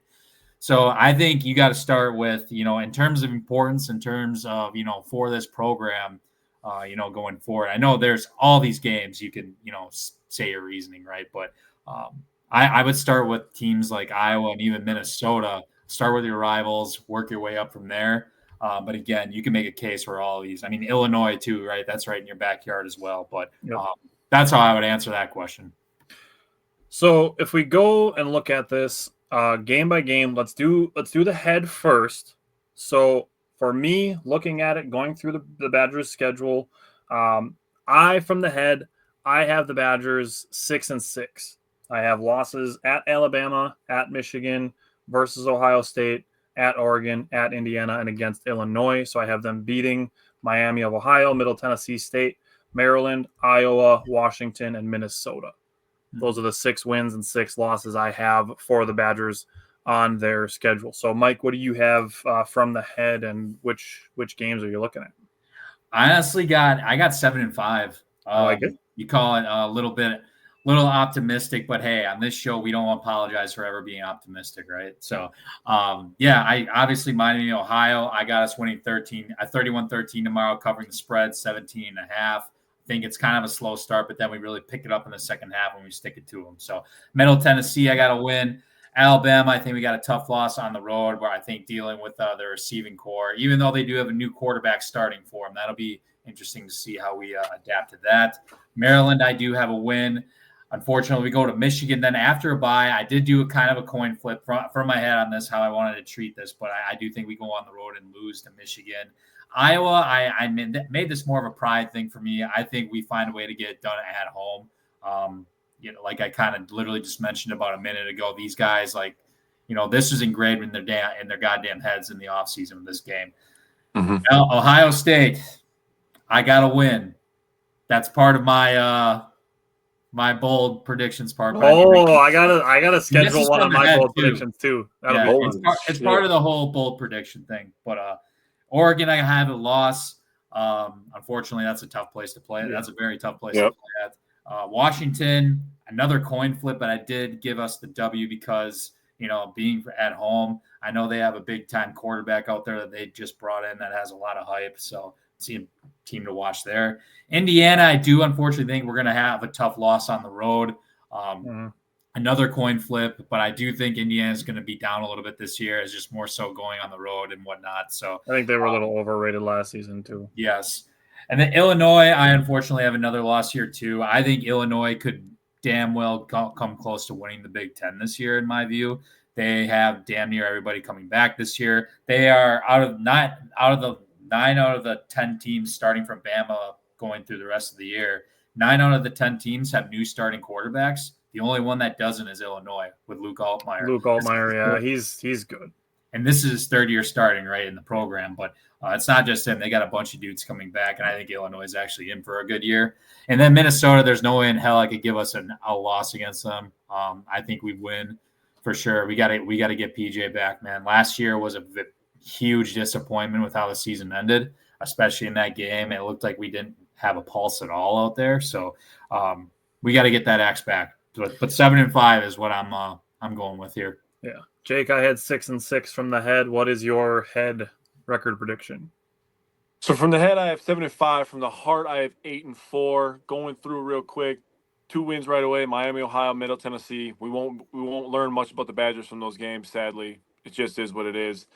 So I think you got to start with, in terms of importance, in terms of, for this program, going forward. I know there's all these games you can, say your reasoning, right? But I would start with teams like Iowa and even Minnesota. Start with your rivals, work your way up from there. But again, you can make a case for all of these. Illinois too, right? That's right in your backyard as well. But that's how I would answer that question. So if we go and look at this game by game, let's do the head first. So for me, looking at it, going through the Badgers schedule, From the head, I have the Badgers 6-6. I have losses at Alabama, at Michigan, versus Ohio State, at Oregon, at Indiana, and against Illinois. So I have them beating Miami of Ohio, Middle Tennessee State, Maryland, Iowa, Washington, and Minnesota. Those are the 6 wins and 6 losses I have for the Badgers on their schedule. So, Mike, what do you have from the head, and which games are you looking at? I honestly got 7-5. I like it. You call it a little optimistic, but hey, on this show we don't apologize for ever being optimistic, right? So, I obviously Miami, Ohio. I got us winning 31-13 tomorrow, covering the spread 17.5. I think it's kind of a slow start, but then we really pick it up in the second half when we stick it to them. So, Middle Tennessee, I got to win. Alabama, I think we got a tough loss on the road, where I think dealing with their receiving core, even though they do have a new quarterback starting for them, that'll be interesting to see how we adapt to that. Maryland, I do have a win. Unfortunately, we go to Michigan. Then after a bye, I did do a kind of a coin flip from my head on this, how I wanted to treat this, but I do think we go on the road and lose to Michigan. Iowa, I made this more of a pride thing for me. I think we find a way to get it done at home. Like I kind of literally just mentioned about a minute ago, these guys, this is engraved in their goddamn heads in the offseason of this game. Mm-hmm. Now, Ohio State, I got to win. That's part of my my bold predictions part. I gotta schedule one of my bold predictions too. It's part of the whole bold prediction thing. But Oregon, I have a loss. Unfortunately, that's a tough place to play. That's a very tough place to play at. Washington, another coin flip, but I did give us the W because, being at home, I know they have a big time quarterback out there that they just brought in that has a lot of hype. So it's a team to watch there. Indiana, I do unfortunately think we're going to have a tough loss on the road. Another coin flip, but I do think Indiana is going to be down a little bit this year. It's just more so going on the road and whatnot. So I think they were a little overrated last season too. Yes. And then Illinois, I unfortunately have another loss here too. I think Illinois could damn well come close to winning the Big Ten this year, in my view. They have damn near everybody coming back this year. They are out of the 9 out of the 10 teams starting from Bama going through the rest of the year. 9 out of the 10 teams have new starting quarterbacks. The only one that doesn't is Illinois with Luke Altmaier. He's good. And this is his 3rd year starting, right, in the program. But it's not just him. They got a bunch of dudes coming back, and I think Illinois is actually in for a good year. And then Minnesota, there's no way in hell I could give us a loss against them. I think we win for sure. We got to get PJ back, man. Last year was a huge disappointment with how the season ended, especially in that game. It looked like we didn't have a pulse at all out there. So we got to get that axe back. But 7-5 is what I'm going with here. Yeah. Jake, I had 6-6 from the head. What is your head record prediction? So from the head, I have 7-5. From the heart, I have 8-4. Going through real quick, 2 wins right away: Miami, Ohio, Middle Tennessee. We won't learn much about the Badgers from those games. Sadly, it just is what it is.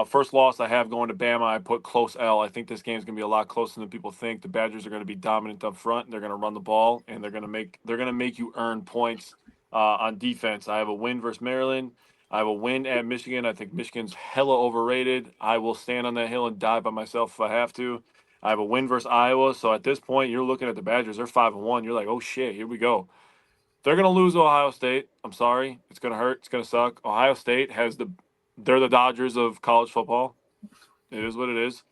First loss I have going to Bama, I put close L. I think this game's gonna be a lot closer than people think. The Badgers are gonna be dominant up front. They're gonna run the ball, and they're gonna make you earn points on defense. I have a win versus Maryland. I have a win at Michigan. I think Michigan's hella overrated. I will stand on that hill and die by myself if I have to. I have a win versus Iowa. So at this point, you're looking at the Badgers. They're 5-1. You're like, oh shit, here we go. They're gonna lose to Ohio State. I'm sorry. It's gonna hurt. It's gonna suck. Ohio State they're the Dodgers of college football. It is what it is.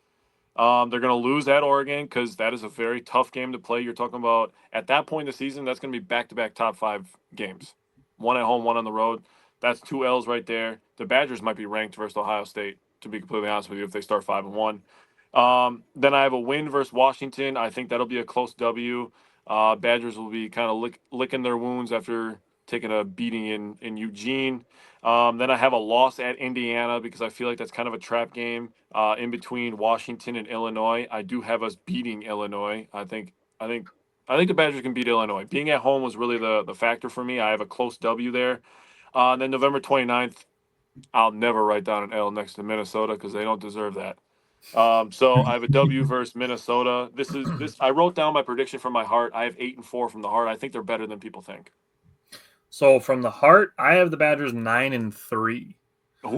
They're going to lose at Oregon because that is a very tough game to play. You're talking about, at that point in the season, that's going to be back-to-back top 5 games. 1 at home, 1 on the road. That's 2 L's right there. The Badgers might be ranked versus Ohio State, to be completely honest with you, if they start 5-1. Then I have a win versus Washington. I think that'll be a close W. Badgers will be kind of licking their wounds after taking a beating in Eugene. Then I have a loss at Indiana because I feel like that's kind of a trap game in between Washington and Illinois. I do have us beating Illinois. I think the Badgers can beat Illinois. Being at home was really the factor for me. I have a close W there. And then November 29th, I'll never write down an L next to Minnesota because they don't deserve that. So I have a W versus Minnesota. I wrote down my prediction from my heart. I have 8-4 from the heart. I think they're better than people think. So from the heart, I have the Badgers 9-3. The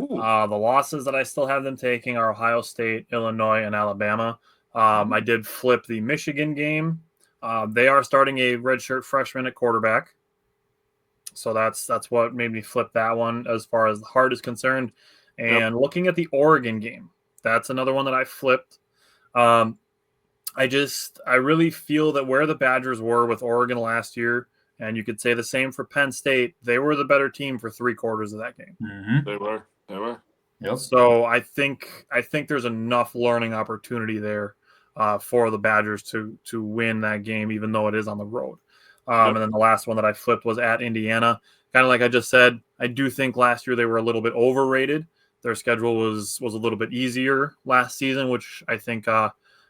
losses that I still have them taking are Ohio State, Illinois, and Alabama. I did flip the Michigan game. They are starting a redshirt freshman at quarterback. So that's what made me flip that one as far as the heart is concerned. And looking at the Oregon game, that's another one that I flipped. I really feel that where the Badgers were with Oregon last year, and you could say the same for Penn State, they were the better team for 3/4 of that game. Mm-hmm. They were. Yep. So I think there's enough learning opportunity there for the Badgers to win that game, even though it is on the road. And then the last one that I flipped was at Indiana. Kind of like I just said, I do think last year they were a little bit overrated. Their schedule was a little bit easier last season, which I think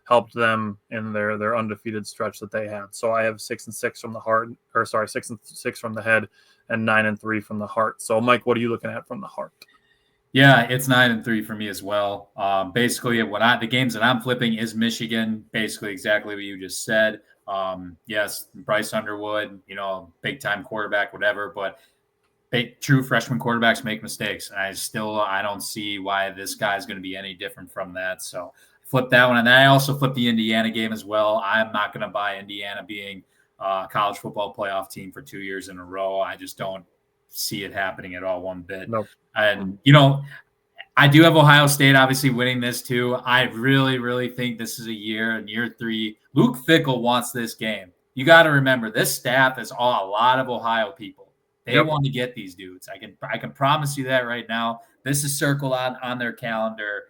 helped them in their undefeated stretch that they had. So I have 6-6 from the heart, 6-6 from the head, and 9-3 from the heart. So Mike, what are you looking at from the heart? Yeah, it's 9-3 for me as well. Basically, the games that I'm flipping is Michigan. Basically, exactly what you just said. Yes, Bryce Underwood, big time quarterback, whatever. But true freshman quarterbacks make mistakes, and I don't see why this guy is going to be any different from that. So I flipped that one, and then I also flipped the Indiana game as well. I'm not going to buy Indiana being a college football playoff team for 2 years in a row. I just don't see it happening at all one bit. Nope. And I do have Ohio State obviously winning this too. I really, really think this is in year 3. Luke Fickell wants this game. You got to remember, this staff is a lot of Ohio people. They want to get these dudes. I can promise you that right now. This is circled on their calendar,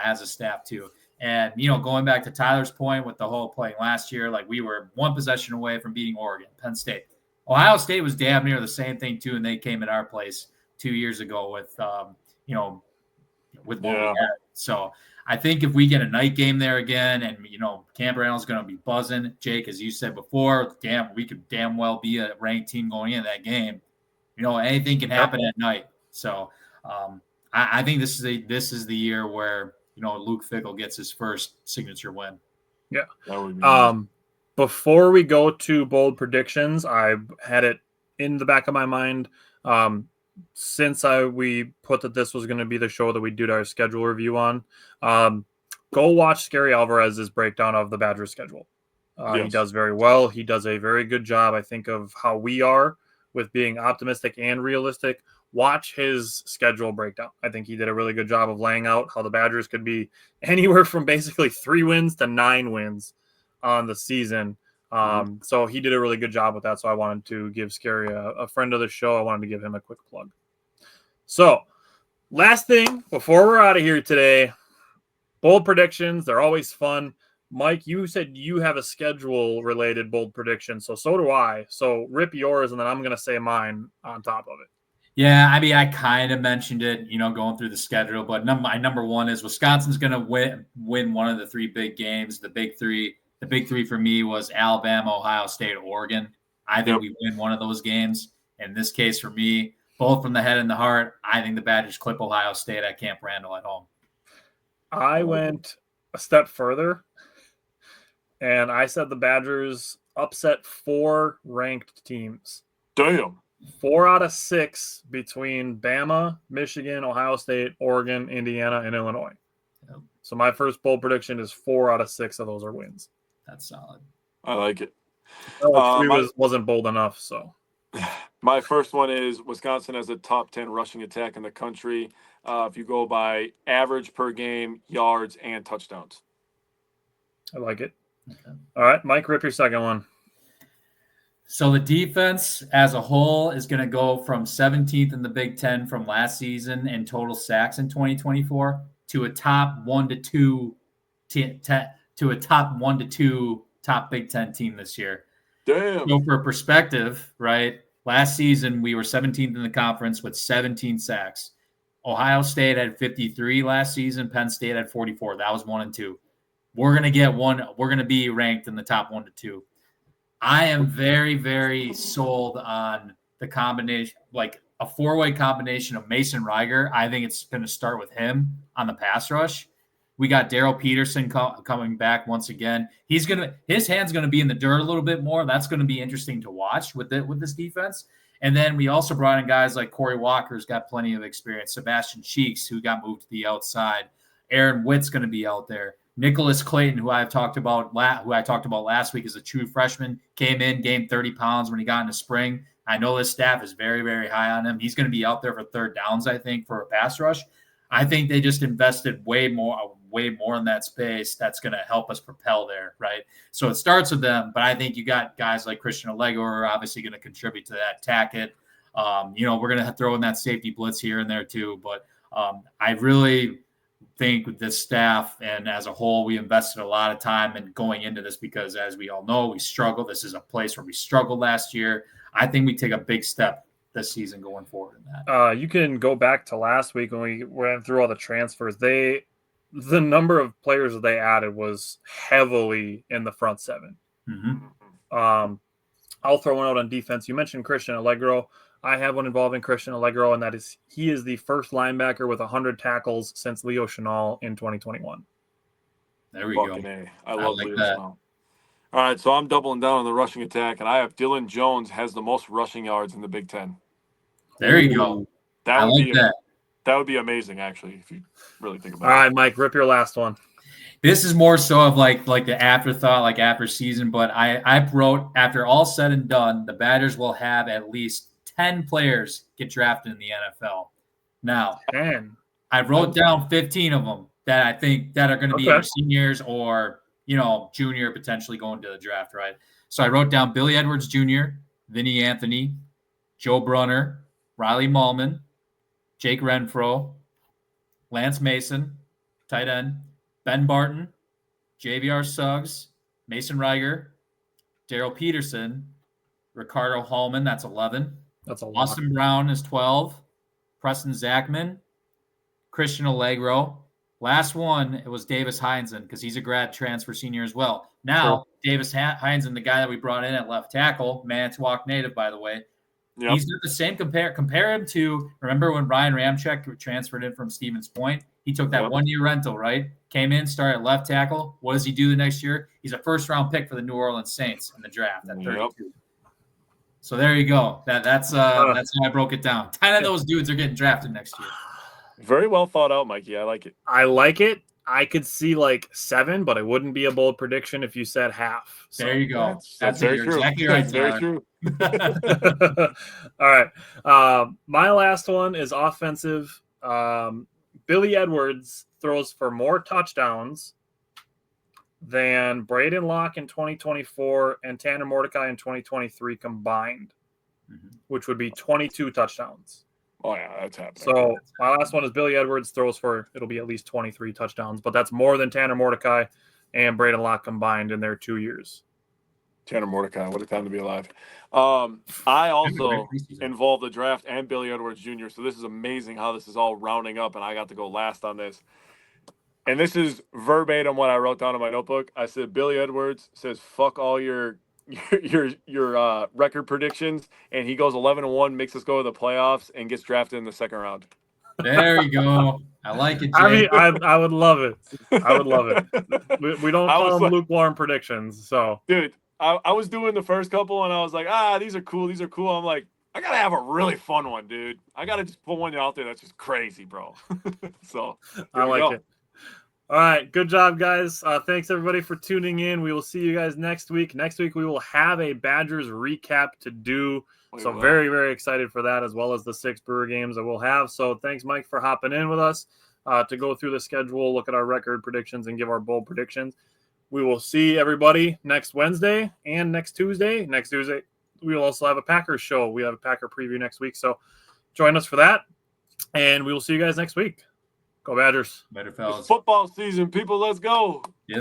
as a staff too. And, going back to Tyler's point with the whole playing last year, like we were one possession away from beating Oregon, Penn State. Ohio State was damn near the same thing too, and they came at our place 2 years ago with what we had. So I think if we get a night game there again, and Cam Brown's going to be buzzing, Jake, as you said before, we could damn well be a ranked team going into that game. Anything can happen at night. So I think this is the year where Luke Fickell gets his first signature win. Yeah. That would be before we go to bold predictions, I had it in the back of my mind. Since we put that this was going to be the show that we did our schedule review on, go watch Scary Alvarez's breakdown of the Badgers schedule. He does very well. He does a very good job, I think, of how we are with being optimistic and realistic. Watch his schedule breakdown. I think he did a really good job of laying out how the Badgers could be anywhere from basically 3 wins to 9 wins on the season. So he did a really good job with that. So I wanted to give Scary a friend of the show. I wanted to give him a quick plug. So last thing before we're out of here today, bold predictions. They're always fun. Mike, you said you have a schedule related bold prediction. So do I. So rip yours, and then I'm going to say mine on top of it. Yeah, I mean, I kind of mentioned it, going through the schedule, but my number one is Wisconsin's going to win one of the 3 big games. The big three for me was Alabama, Ohio State, Oregon. I think we win one of those games. In this case, for me, both from the head and the heart, I think the Badgers clip Ohio State at Camp Randall at home. I went a step further, and I said the Badgers upset 4 ranked teams. Damn. 4 out of 6 between Bama, Michigan, Ohio State, Oregon, Indiana, and Illinois. Yep. So my first bold prediction is 4 out of 6 of those are wins. That's solid. I like it. 3 wasn't bold enough, so. My first one is Wisconsin has a top 10 rushing attack in the country. If you go by average per game, yards, and touchdowns. I like it. Okay. All right, Mike, rip your second one. So the defense as a whole is going to go from 17th in the Big Ten from last season in total sacks in 2024 to a top 1 to 2 to a top 1 to 2 top Big Ten team this year. Damn. So for perspective, right? Last season we were 17th in the conference with 17 sacks. Ohio State had 53 last season. Penn State had 44. That was 1 and 2. We're going to get one. We're going to be ranked in the top 1 to 2. I am very, very sold on the combination, like a 4-way combination of Mason Reiger. I think it's going to start with him on the pass rush. We got Daryl Peterson coming back once again. His hand's going to be in the dirt a little bit more. That's going to be interesting to watch with this defense. And then we also brought in guys like Corey Walker, who's got plenty of experience. Sebastian Cheeks, who got moved to the outside. Aaron Witt's going to be out there. Nicholas Clayton, who I talked about last week, is a true freshman, came in, gained 30 pounds when he got into spring. I know his staff is very, very high on him. He's going to be out there for third downs, I think, for a pass rush. I think they just invested way more in that space. That's going to help us propel there, right? So it starts with them, but I think you got guys like Christian Allegro are obviously going to contribute to that. Tackett. We're going to throw in that safety blitz here and there too, but I really think with this staff and as a whole, we invested a lot of time in going into this because, as we all know, we struggle. This is a place where we struggled last year. I think we take a big step this season going forward in that. You can go back to last week when we went through all the transfers. The number of players that they added was heavily in the front seven. Mm-hmm. I'll throw one out on defense. You mentioned Christian Allegro. I have one involving Christian Allegro, and that is he is the first linebacker with 100 tackles since Leo Chenal in 2021. There we go. I love like Leo Chenal. All right, so I'm doubling down on the rushing attack, and I have Dylan Jones has the most rushing yards in the Big Ten. There you go. That would be amazing, actually, if you really think about it. All right, Mike, rip your last one. This is more so of like the afterthought, like after season, but I wrote, after all said and done, the Badgers will have at least 10 players get drafted in the NFL. Now, 10. I wrote down 15 of them that I think that are going to be either seniors or, junior, potentially going to the draft, right? So I wrote down Billy Edwards Jr., Vinny Anthony, Joe Brunner, Riley Mahlman, Jake Renfro, Lance Mason, tight end, Ben Barton, JVR Suggs, Mason Reiger, Daryl Peterson, Ricardo Hallman, that's 11. That's a lot. Austin Brown is 12. Preston Zachman, Christian Allegro. Last one, it was Davis Heinzen because he's a grad transfer senior as well. Now, Davis Heinzen, the guy that we brought in at left tackle, Manitowoc native, by the way, he's got the same compare him to, remember when Ryan Ramczyk transferred in from Stevens Point? He took that 1-year rental, right? Came in, started at left tackle. What does he do the next year? He's a first-round pick for the New Orleans Saints in the draft at 32. So there you go. That's how I broke it down. 10 of those dudes are getting drafted next year. Very well thought out, Mikey. I like it. I like it. I could see like 7, but it wouldn't be a bold prediction if you said half. So there you go. That's very true. Exactly right. That's very true. All right. My last one is offensive. Billy Edwards throws for more touchdowns than Braden Locke in 2024 and Tanner Mordecai in 2023 combined, which would be 22 touchdowns. Oh, yeah, that's happening. So my last one is Billy Edwards throws for, it'll be at least 23 touchdowns, but that's more than Tanner Mordecai and Braden Locke combined in their 2 years. Tanner Mordecai, what a time to be alive. I also involved the draft and Billy Edwards Jr., so this is amazing how this is all rounding up, and I got to go last on this. And this is verbatim what I wrote down in my notebook. I said, Billy Edwards says, fuck all your record predictions, and he goes 11-1, makes us go to the playoffs, and gets drafted in the second round. There you go. I like it, Jay. I mean, I would love it. I would love it. We don't call them lukewarm predictions, so. Dude, I was doing the first couple, and I was like, these are cool. These are cool. I'm like, I got to have a really fun one, dude. I got to just put one out there that's just crazy, bro. So, I like it. All right. Good job, guys. Thanks, everybody, for tuning in. We will see you guys next week. Next week, we will have a Badgers recap to do. So very, very excited for that, as well as the 6 Brewer games that we'll have. So thanks, Mike, for hopping in with us to go through the schedule, look at our record predictions, and give our bold predictions. We will see everybody next Wednesday and next Tuesday. Next Tuesday, we will also have a Packers show. We have a Packer preview next week. So join us for that, and we will see you guys next week. Go Badgers. Better fellas. It's football season, people. Let's go.